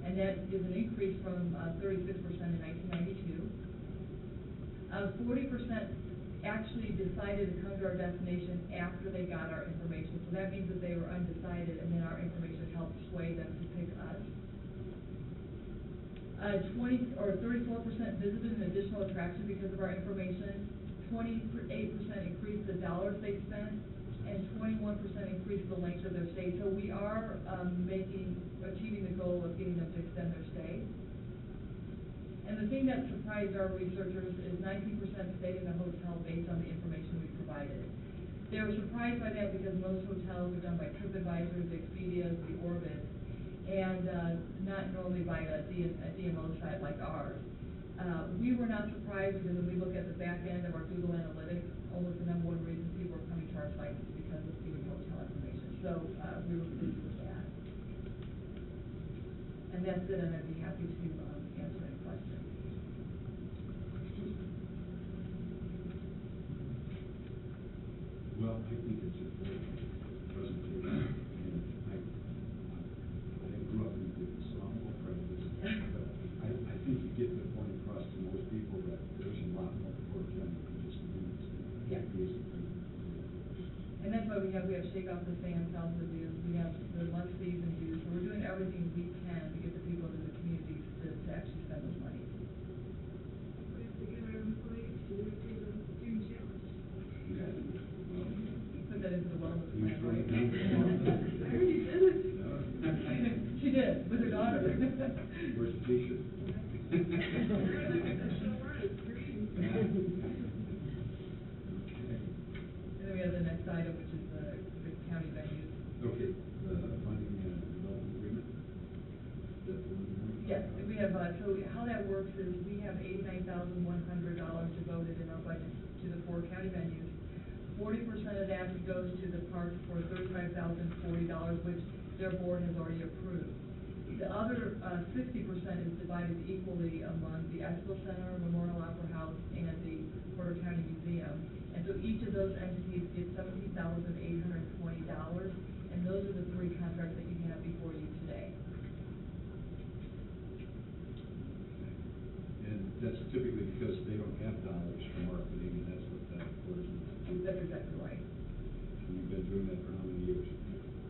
and that is an increase from 36% in 1992. 40% actually decided to come to our destination after they got our information. So that means that they were undecided, and then our information helped sway them to pick us. 34% visited an additional attraction because of our information. 28% increased the dollars they spent, and 21% increased the length of their stay. So we are achieving the goal of getting them to extend their stay. And the thing that surprised our researchers is 19% stayed in a hotel based on the information we provided. They were surprised by that because most hotels are done by TripAdvisor, the Expedia, the Orbit, and not normally by a DMO site like ours. We were not surprised because when we look at the back end of our Google Analytics, almost the #1 reason people are coming to our site is because of the hotel information. So we were pleased with that. And that's it, and I'd be happy to answer any questions. Well, I think it's a great presentation, and I grew up in the softball practice, but I think you get the point across to most people that there's a lot more to Porter County than just the dunes. Yeah. And that's why we have Shake Off the Sand, South of the Dunes. We have the Lunch Season Dunes. So we're doing everything we can to get the people into the communities to actually spend those money. We have to get our employees to do the Dune Challenge. Yeah. Put that into the wellness plan, right? I already did it. She did, with her daughter. Where's the t-shirt? There it is, the show was green. And then we have the next item, which is the county venues. Okay, funding and development agreement? That's the one you want? Yes, we have, so how that works is we have $89,100 devoted in our budget to the 4 county venues. 40% of that goes to the parks for $35,040, which their board has already approved. The other 60% is divided equally among the Expo Center, Memorial Opera House, and the Porter County Museum. And so each of those entities get $17,820, and those are the 3 contracts that you have before you today. And that's typically because they don't have dollars for marketing, and that's what that forces them to do. That's exactly right. And you've been doing that for how many years?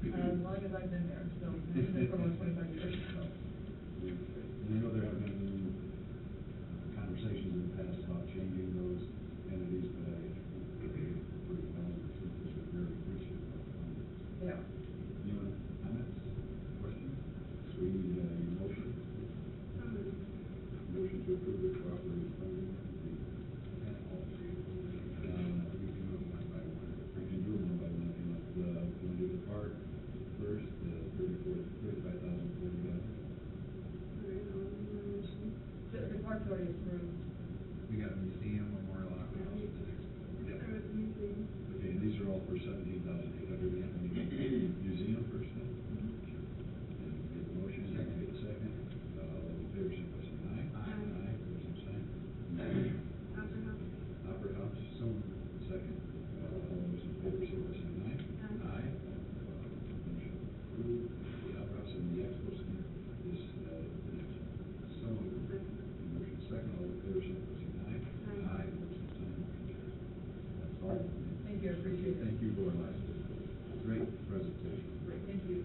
As long as I've been there, so I've been there for about 25 years, so. And I know there have been conversations in the past about changing those entities, but I think they're pretty well, since they're very appreciative of them. Yeah. Anyone, comments, questions? So we need a motion. Motion to approve the cooperative funding. All three. We can do them one by one. We can do them one by one if you want. You want to do the park first, $35,040. The park's already approved. We got museum, Memorial Opera House. Yep. There was a museum. Okay, and these are all for $17,820. Museum first, then? Sure. And get the motion, and get the second. All those in favor, signify by saying aye. Aye. Aye, opposed, same sign. Opera House. Opera House, second. All those in favor, signify by saying aye. Aye. Motion approved. The Opera House and the Expo Center is the next one. So moved. Motion second, all in favor, signify by saying aye. Aye. Opposed, same sign. Motion carries. That's all. Thank you, I appreciate it. Thank you, Lorelei. Great presentation. Great, thank you.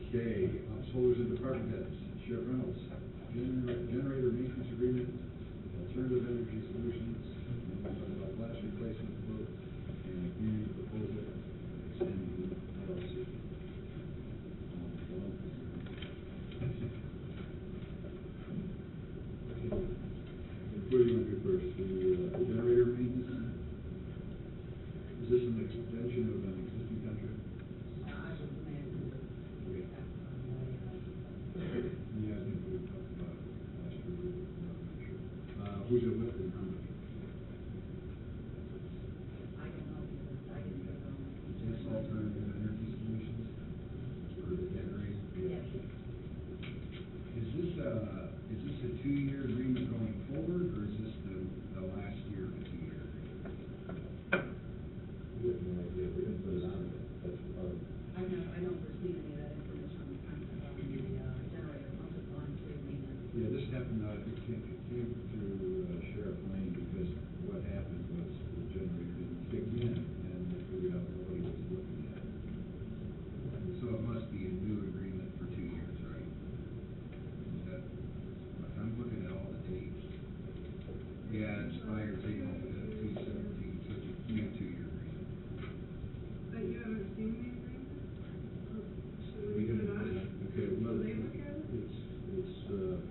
Okay, officers and department heads. Sheriff Reynolds, generator maintenance agreement, alternative energy solutions, and we'll talk about glass replacement quote, and community proposal, extending LLC. Where do you want to do first? The generator maintenance? Is this an extension of an existing contract? I would imagine that Okay. Yeah, I think we talked about it last year, we were not sure. Who's it with and how much? I don't know, because I didn't get them. Is this alternative energy solutions? For the generator? Yes. Is this a 2-year agreement going forward, or is this the last year of the 2-year agreement? We have no idea, we didn't put it on there, that's part of. I don't receive any of that information on the contract on the generator, I'll just go on to maintenance. Yeah, this happened, it came through Sheriff Lane, because what happened was the generator didn't kick in, and they figured out nobody was looking at it. So it must be a new agreement for 2 years, right? Is that, I'm looking at all the dates. Yeah, it expires April 5th, 2017, so it's a new 2-year agreement. But you haven't seen the agreement? Or should We we put it didn't, on? okay, well, Will they look at it? it's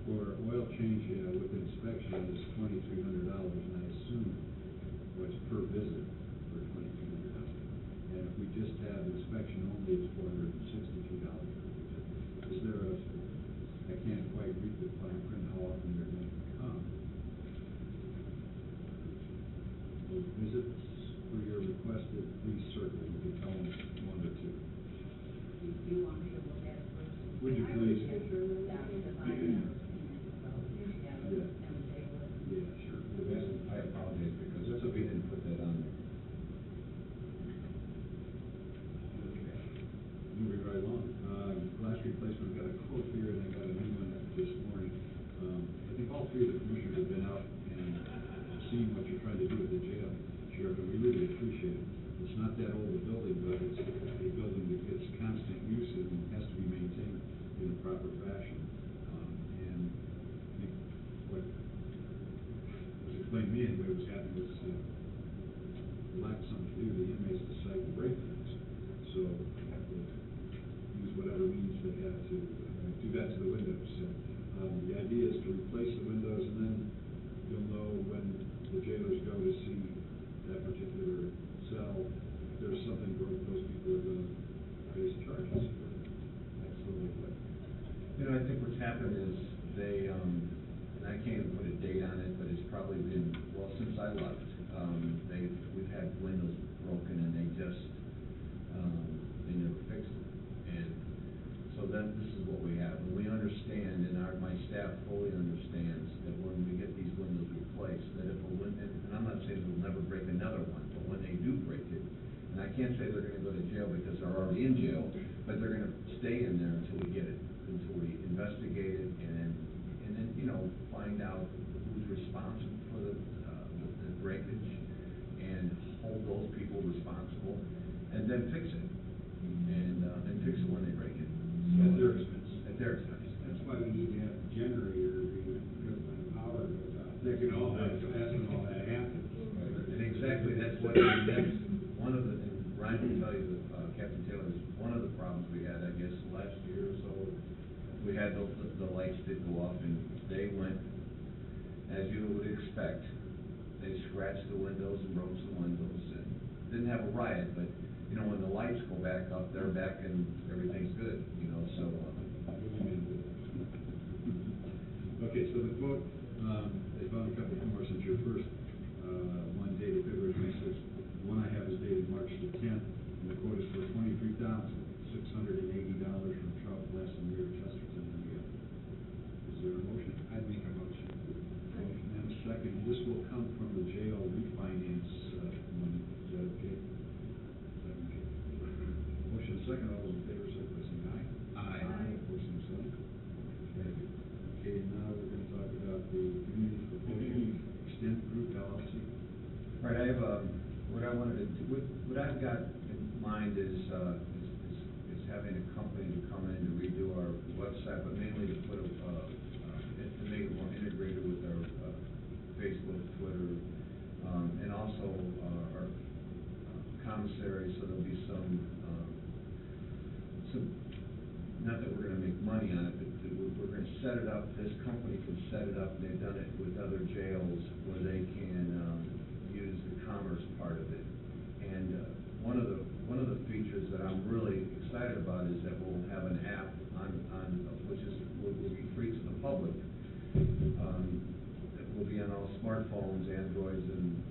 for oil change, with inspection is $2,300, and I assume what's per visit for $2,300. And if we just have inspection only, it's $462 per visit. Is there I can't quite read the fine print how often they're going to come. Those visits for your requested, please circle, you can tell them 1 or 2. Do you want me to look at it first? Would you I would please? just go through it. Yeah, because I have never seen it, so, yeah, Yeah. and table it. Yeah, sure. I apologize, because that's okay, I didn't put that on there. Okay. Moving right along, glass replacement, got a quote here, and I got a new one this morning. I think all 3 of the commissioners have been out and seen what you're trying to do with the jail, Sheriff, and we really appreciate it. It's not that old a building, but it's a building that gets constant use and has to be maintained in a proper fashion. And I think what was explained to me anyway, was happening was, lacked something to do, the inmates decided to break things. So, we have to use whatever means do that to the windows. The idea is to replace the windows, and then you'll know when the jailers go to see that particular cell, if there's something broke, those people are gonna face charges. That's the way it. You know, I think what's happened is they, and I can't even put a date on it, but it's probably been, well, since I left, we've had windows broken and they just, they never fixed them. And so then this is what we have. And we understand, and my staff fully understands that when we get these windows replaced, that if a window, and I'm not saying they'll never break another one, but when they do break it, and I can't say they're gonna go to jail because they're already in jail, but they're gonna stay in there until we get it, until we investigate it, and then, you know, find out who's responsible for the breakage, and hold those people responsible, and then fix it, and fix it when they break it. At their expense. At their expense. That's why we need to have a generator agreement, because when the power goes out, that can all that happens. And exactly, that's one of the, and Ryan can tell you, Captain Taylor, is one of the problems we had, I guess, last year or so. We had the lights did go off, and they went, as you would expect, they scratched the windows and broke some windows, and didn't have a riot, but, you know, when the lights go back up, they're back and everything's good, you know, so. Okay, so the quote, they found a couple more since your first, one dated February 26th. The one I have is dated March the 10th, and the quote is for $23,680 from Trout Glass and Mirror, Chesterton, Indiana. Is there a motion? I'd make a motion. Motion and a second. This will come from the jail refinance, money. Is that okay? Second, okay. Motion and second, all those in favor, say by saying aye. Aye. Opposed, same sign. Okay. Okay, now we're gonna talk about the Community Proposal Extend Group LLC. All right, I have, what I wanted to do, what I've got in mind is having a company to come in to redo our website, but mainly to put to make it more integrated with our Facebook, Twitter, and also our commissary, so there'll be some, not that we're gonna make money on it, but we're gonna set it up, this company can set it up, and they've done it with other jails where they can use the commerce part of it. And one of the features that I'm really excited about is that we'll have an app on which will be free to the public. It will be on all smartphones, Androids, and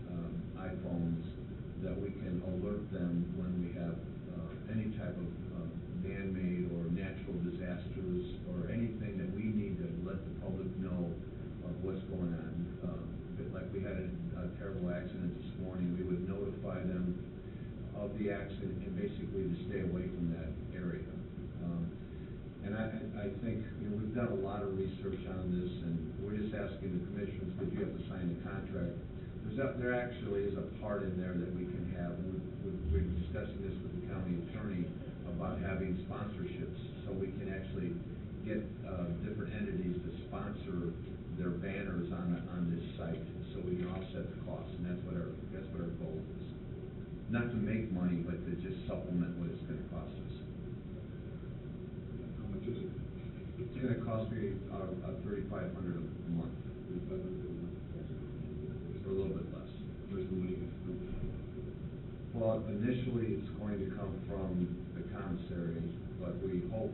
iPhones, that we can alert them when we have any type of man-made or natural disasters or anything that we need to let the public know of what's going on. Like we had a terrible accident this morning, we would notify them of the accident and basically to stay away from that area. And I think, you know, we've done a lot of research on this, and we're just asking the commissioners, because you have to sign the contract. There actually is a part in there that we can have, and we're discussing this with the county attorney, about having sponsorships, so we can actually get different entities to sponsor their banners on this site, so we can offset the cost, and that's what our goal is. Not to make money, but to just supplement what it's gonna cost us. How much is it? It's gonna cost me $3,500 a month. $3,500 a month. Or a little bit less. Where's the money gonna come from? Well, initially, it's going to come from the commissary, but we hope,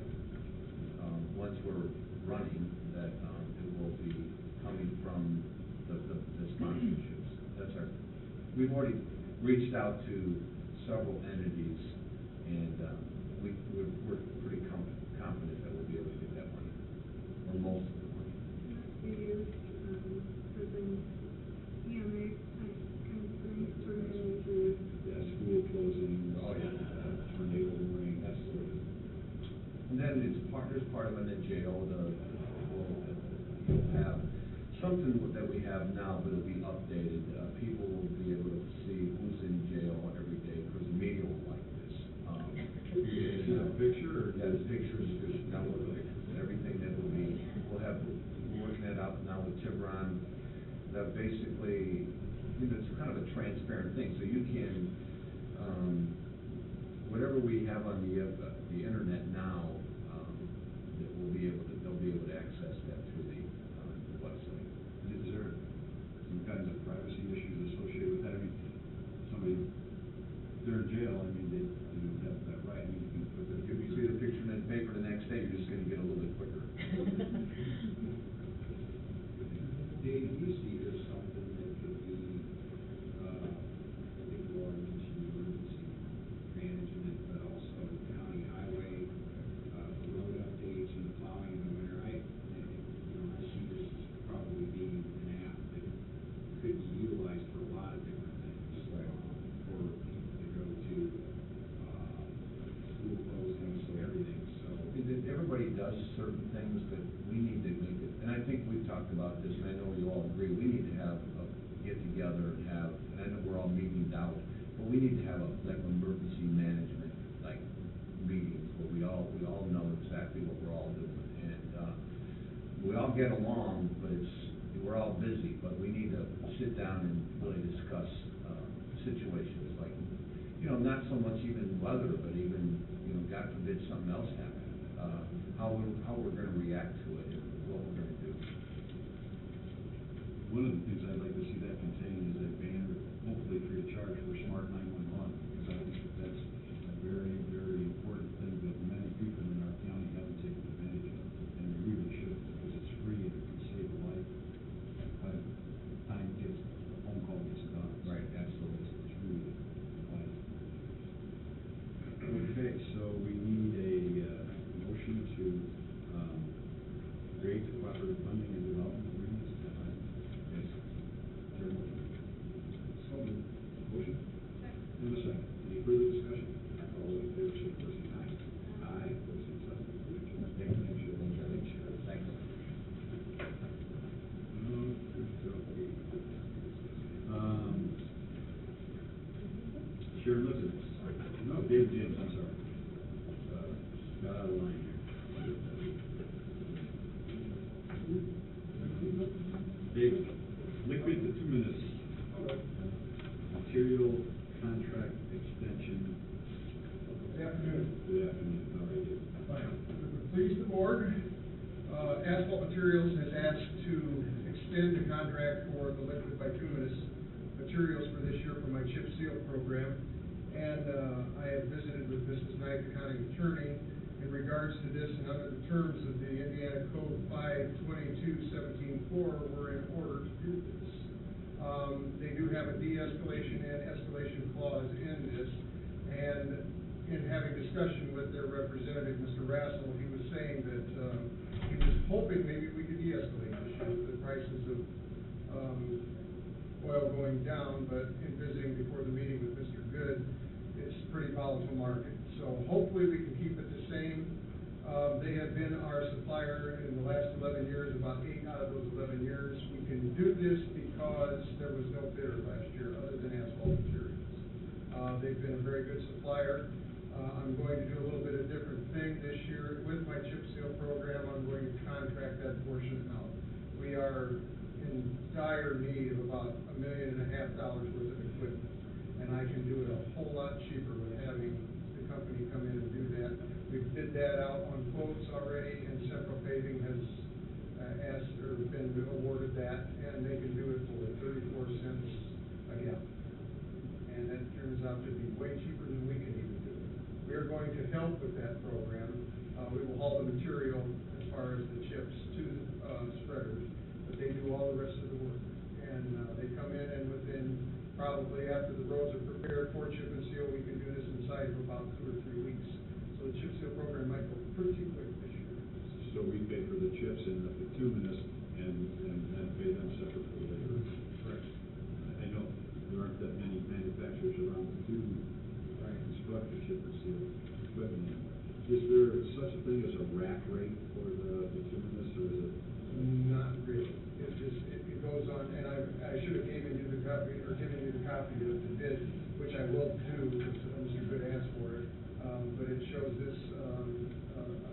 once we're running, that, it will be coming from the sponsorships. That's we've already reached out to several entities, and, we're pretty confident that we'll be able to get that money, or most of the money. Not be used, for the EMA type kind of thing, tornadoes or. Yeah, school closing. Oh, yeah. Tornado warning, that sort of. And then there's part of it in the jail, we'll have something that we have now, but it'll be updated. People will be able to see who's in jail every day, because the media will like this. Is it a picture, or? Yeah, the pictures, there's number of pictures, and everything that will be, we're working that out now with Tiburon, that basically, you know, it's kind of a transparent thing, so you can, whatever we have on the internet now, you're just gonna get a little bit quicker. Dave, do you see there's something that could be, I think Laura mentioned emergency management, but also county highway, road updates and plowing in the winter? I see this probably being an app that could be utilized for a lot of different things. For people to go to, school closings and everything, so. Everybody does certain things, but we need to make it, and I think we've talked about this, and I know you all agree, we need to have a get-together and have, and I know we're all meeting out, but we need to have like emergency management, like, meetings, where we all know exactly what we're all doing, and, we all get along, but we're all busy, but we need to sit down and really discuss, situations, like, not so much even weather, but even, God forbid something else happen, how we're gonna react to it, and what we're gonna do. One of the things I'd like to see that contain is a banner, hopefully free of charge, for Smart 911, because I think that's a very, very important thing that many people in our county haven't taken advantage of, and we really should, because it's free and it can save a life by the time a phone call gets done. Right, absolutely. It's really vital. Okay, so we need a motion to create the cooperative funding and development agreements. Yes. Is there a motion? So moved. Motion? And a second. Any further discussion? All those in favor, say first and aye. Aye. Those in second. Thank you. Thanks. Sharon Elizabeth. No, David James, I'm sorry. Got out of line here. David, liquid bituminous material contract extension. Good afternoon. Good afternoon. How are you? Fine. Please, the board, Asphalt Materials has asked to extend the contract for the liquid bituminous materials for this year for my chip seal program. And I have visited with Mrs. Knight, the county attorney, in regards to this, and under the terms of the Indiana Code 522.17.4, we're in order to do this. They do have a de-escalation and escalation clause in this, and in having discussion with their representative, Mr. Rassel, he was saying that he was hoping maybe we could de-escalate this year with the prices of oil going down, but in visiting before the meeting with Mr. Good, it's a pretty volatile market. So hopefully we can keep it the same. They have been our supplier in the last 11 years, about 8 out of those 11 years. We can do this because there was no bidder last year other than Asphalt Materials. They've been a very good supplier. I'm going to do a little bit of different thing this year with my chip seal program. I'm going to contract that portion out. We are in dire need of about $1.5 million worth of equipment, and I can do it a whole lot cheaper with having the company come in and do that. We've bid that out on quotes already, and Central Paving has asked or been awarded that, and they can do it for 34 cents a gallon. And that turns out to be way cheaper than we can even do it. We are going to help with that program. We will haul the material as far as the chips to spreaders, but they do all the rest of the work. And they come in, and within probably after the roads are prepared for chip and seal, we can do this inside of about 2 or 3 weeks. So the chip seal program might go pretty quick this year. So we pay for the chips and the bituminous and then pay them separate for the labor. Correct. I know there aren't that many manufacturers around that do construct the chip and seal equipment. Is there such a thing as a rack rate for the bituminous, or is it? Not really. It's just, it goes on, and I should have given you the copy of the bid, which I will do, because Mr. Good asked for it. But it shows this,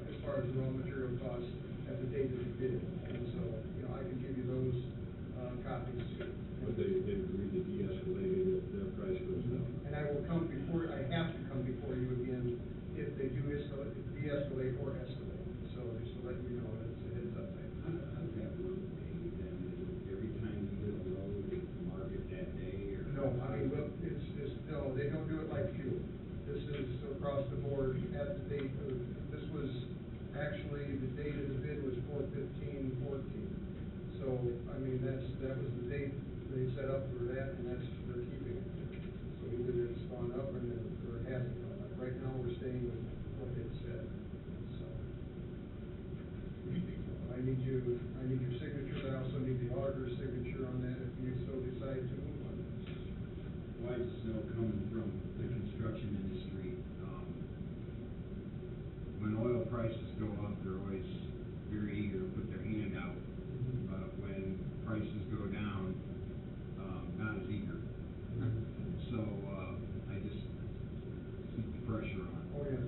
as far as the raw material costs at the date of the bid. And so, I can give you those, copies too. But they agreed to de-escalate it if their price goes down. And I will come before, I have to come before you again if they do de-escalate or escalate. So just to let you know, that's a heads up thing. How does that work, Dave? Then every time you get a load, it's market that day, or? No, I mean, look, no, they don't do it like fuel. This is across the board at the date of, this was actually date of the bid was 4/15/14. So, I mean, that was the date they set up for that, and they're keeping it. So either it's gone up or it hasn't gone up. Right now, we're staying with what they said, so. I need your signature, I also need the auditor's signature on that if you so decide to move on this. White snow coming from the construction industry. When oil prices go up, they're always very eager to put their hand out. But when prices go down, not as eager. So, I just keep the pressure on. Oh, yeah.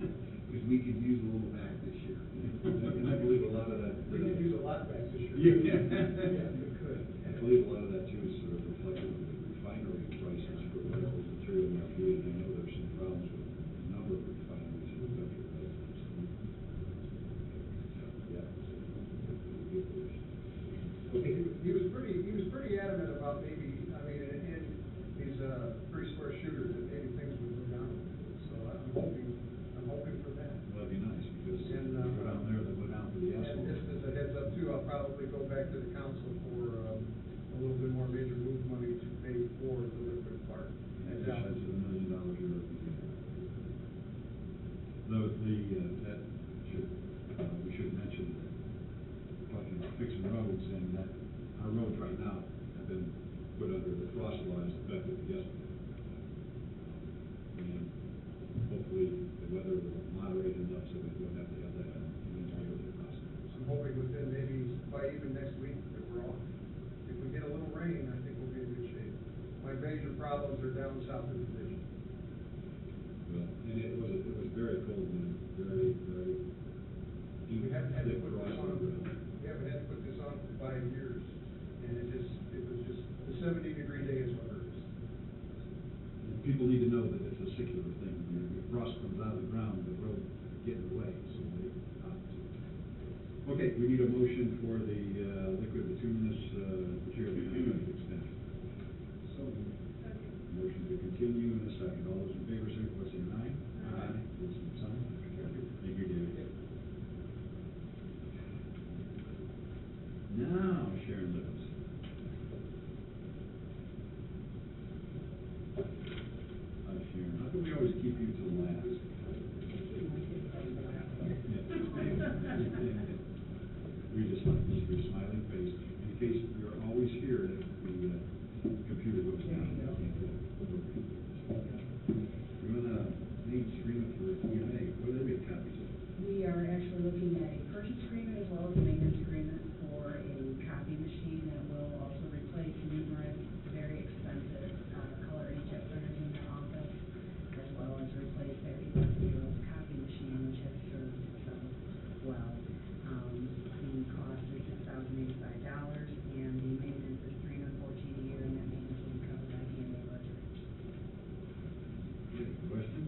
Because we could use a little back this year. And I believe a lot of that. We could use a lot back this year. Yeah. Yeah, we could. I believe a lot of that too is sort of reflective of the refinery prices for medical material market. And I know there's some problems with a number of refineries in the country right now. Yeah. Okay. He was pretty adamant about maybe, I mean, and he's a pretty square shooter, that maybe things would go down. So I'm hoping for that. Well, that'd be nice because if And, you go down there, they'll go down for the And asphalt. just as a heads up too, I'll probably go back to the council for, a little bit more major move money to pay for the liquid part. And that's $1 million euro. Though that should, we should mention that talking about fixing roads and that our roads right now have been put under the frost laws effective yesterday. And hopefully the weather will moderate enough so we won't have to have that in the hospital. I'm hoping within maybe by even next week that we're off. If we get a little rain, I think we'll be in good shape. My major problems are down south of the division. Well, and it was very cold and very, very deep. We haven't had to thick put this frost on, the ground. we haven't had to put this on for 5 years. And it was just, the 70-degree day is what hurts. People need to know that it's a secular thing. If frost comes out of the ground, the road get in the way, so they opt to. Okay, we need a motion for the liquid bituminous material contract extension. Second. Motion to continue in a second. All those in favor, signify by saying aye. Aye. Those same sign. Thank you, David. Now, Sharon Lippens. Sharon, how come we always keep you till last? We just like to see your smiling face, in case you're always here if the computer goes down. You're on a main screen for EMA, what do they make copies of? We are actually looking at a purchase agreement as well as a maintenance agreement for a copy machine that will also replace numerous very expensive color inkjet printers in the office, as well as replace their 11-year-old copy machine, which has served itself well. The cost is $6,085, and the maintenance is $314 a year, and that maintenance will be covered by the EMA budget. Any question?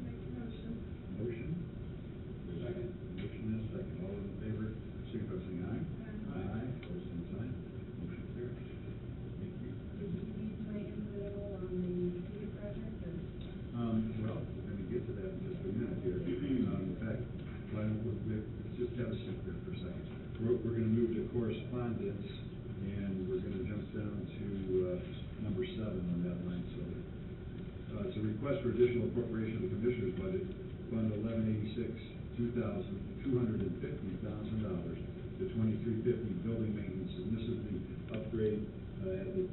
Make a motion. Motion? Second. Motion is second. All those in favor, signify by saying aye. Aye. Opposed, same sign. Motion carries. Thank you. Did you need my input at all on the computer project, or? Well, we're gonna get to that in just a minute here. In fact, why don't let's just have a seat there for a second. We're gonna move to correspondence, and we're gonna jump down to, number 7 on that line, so. It's a request for additional appropriation of the Commissioner's budget, Fund 1186, $250,000 to 2350 building maintenance, and this is the upgrade at the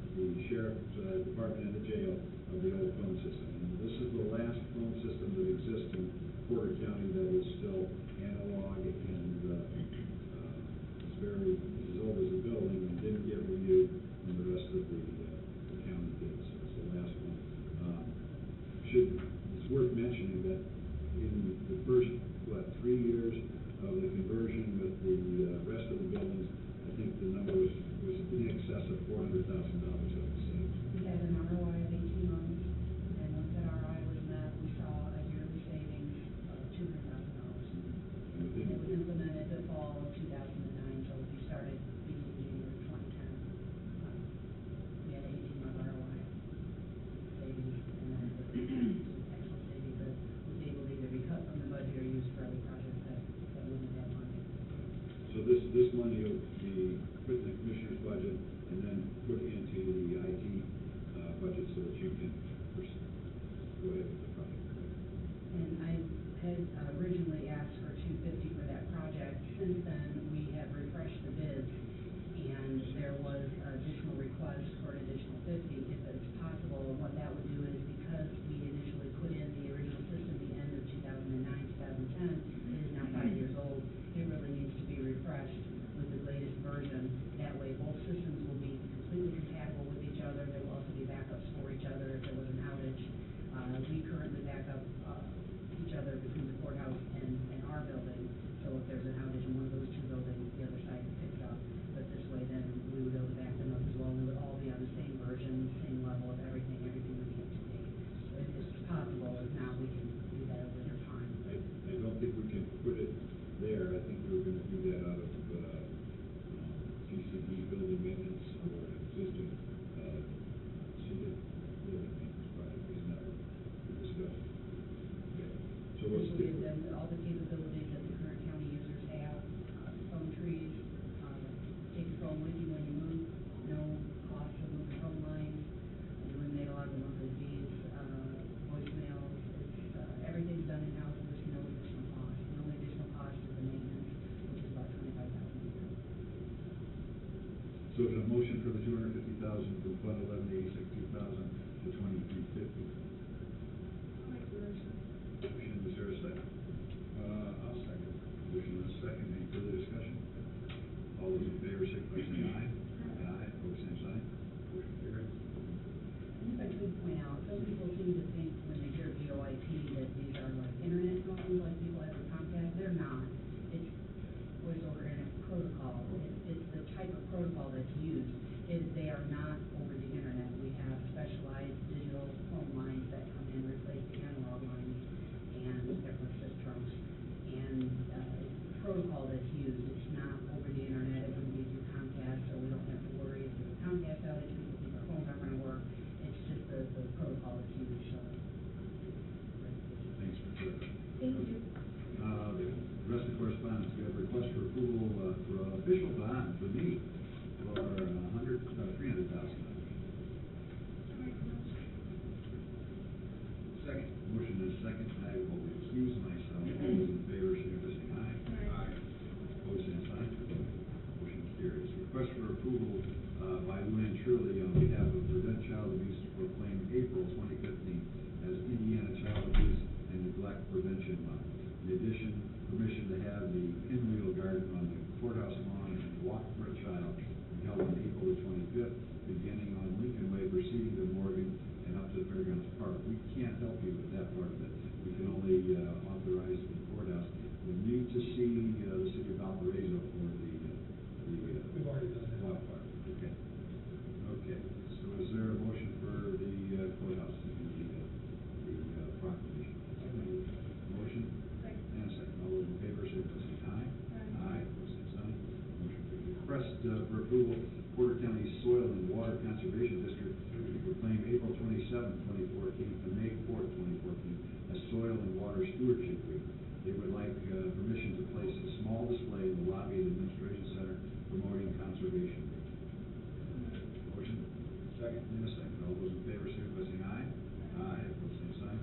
Sheriff's Department and the jail of the old phone system. And this is the last phone system that exists in Porter County that is still analog and is very, as old as a building and didn't get renewed when the rest of the county did, so it's the last one. It's worth mentioning that in the first, 3 years of the conversion with the rest of the buildings, I think the number was in excess of $400,000 that was saved. We had an ROI of 18 months, and once that ROI was met, we saw a yearly savings of $200,000. So this money will be put in the commissioner's budget and then put into the IT budget so that you can go ahead with the project. And I had originally asked for $250 for that project. Since then, we have refreshed the bids, and there was additional requests for an additional $50 if it's possible. And what that would do is, because we initially put in the original system the end of 2009, 2010, it is now 5 years old. It really needs to be refreshed with the latest version. That way, both systems will be completely compatible with each other. There will also be backups for each other if there was an outage. We currently back up each other between the courthouse and our building. So if there's an outage in one of those two buildings, the other side can pick it up. But this way, then we would be able to back them up as well. We would all be on the same version, same level of everything. Everything would be up to date. So if it's possible, if not, we can do that at a later time. I don't think we can put it there. I think we were gonna do that out of GCD building maintenance or existing seated building maintenance project. Isn't that what we discussed? Okay. So what's This will give the? them all the capabilities that the current county users have, phone trees, take your phone with you when you move, no cost of moving phone lines, eliminate a lot of the monthly fees, voicemails, it's, everything's done in-house, there's no additional cost. The only additional cost is the maintenance, which is about $25,000 a year. So there's a motion for the $250,000 from Fund 1186-2000 to 2350. I'll make the motion. Motion, is there a second? I'll second. Motion and a second, any further discussion? All those in favor, signify by saying aye. Aye, opposed, same sign. Motion carried. And if I could point out, some people seem to think when they hear VoIP that these are like internet phones, like people have with Comcast. They're not. It's voice over internet protocol. It's the type of protocol that's used. They are not over the internet. We have specialized digital phone lines that come in, replace the analog lines, and different systems. And it's the protocol that's used. It's not over the internet. It wouldn't be through Comcast, so we don't have to worry if there's a Comcast outage, people think our phones aren't gonna work. It's just the protocol that's used, so. Thanks for clarifying. Thank you. The rest of correspondence, we have a request for approval for an official bond for me for $300,000. I'll make the motion. Second. Motion is second, I will excuse myself. All those in favor, signify by saying aye. Aye. Opposed, same sign. Motion carries. Request for approval by Luann Shirley on behalf of Prevent Child Abuse to proclaim April 2015 as Indiana Child Abuse and Neglect Prevention Month. In addition, permission to have the pinwheel garden on the courthouse lawn and walk for a child be held on April the 25th, beginning on Lincoln Way, proceeding to Morgan and up to Fairgrounds Park. We can't help you with that part of it. We can only authorize the courthouse. We need to see the city of Valparaiso for the We've already done that. wildfire. Okay. Okay. So is there a motion for the courthouse to do the proclamation? Motion? Second. And a second. All those in favor, signify by saying aye. Aye. Opposed, same sign. Motion carried. Request for approval, Porter County Soil and Water Conservation District to proclaim April 27, 2014 to May 4, 2014 as Soil and Water Stewardship Week. They would like permission to place a small display in the lobby of the Administration Center promoting conservation. Motion? Second. In a second. All those in favor, signify by saying aye. Aye. Opposed, same sign.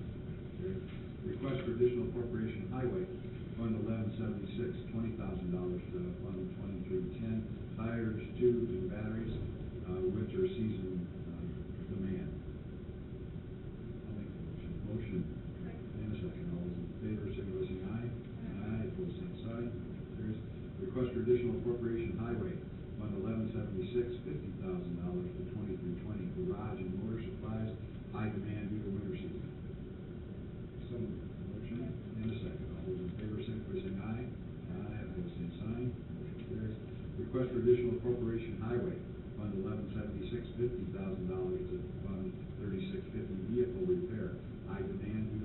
Carried. Request for additional appropriation Highway, Fund 1176, $20,000 to Fund 2310, tires, tubes, and batteries, winter season demand. I'll make the motion. Motion. And a second. All those in favor, signify by saying aye. Aye. Opposed, same sign. Carries. Request for additional appropriation Highway, Fund 1176, $50,000 to 2320, garage and motor supplies, high demand due to winter season. So, motion and a second. All those in favor, signify by saying aye. Aye. Opposed, same sign. Motion carries. Request for additional appropriation Highway, Fund 1176, $50,000 to Fund 3650, vehicle repair, high demand due to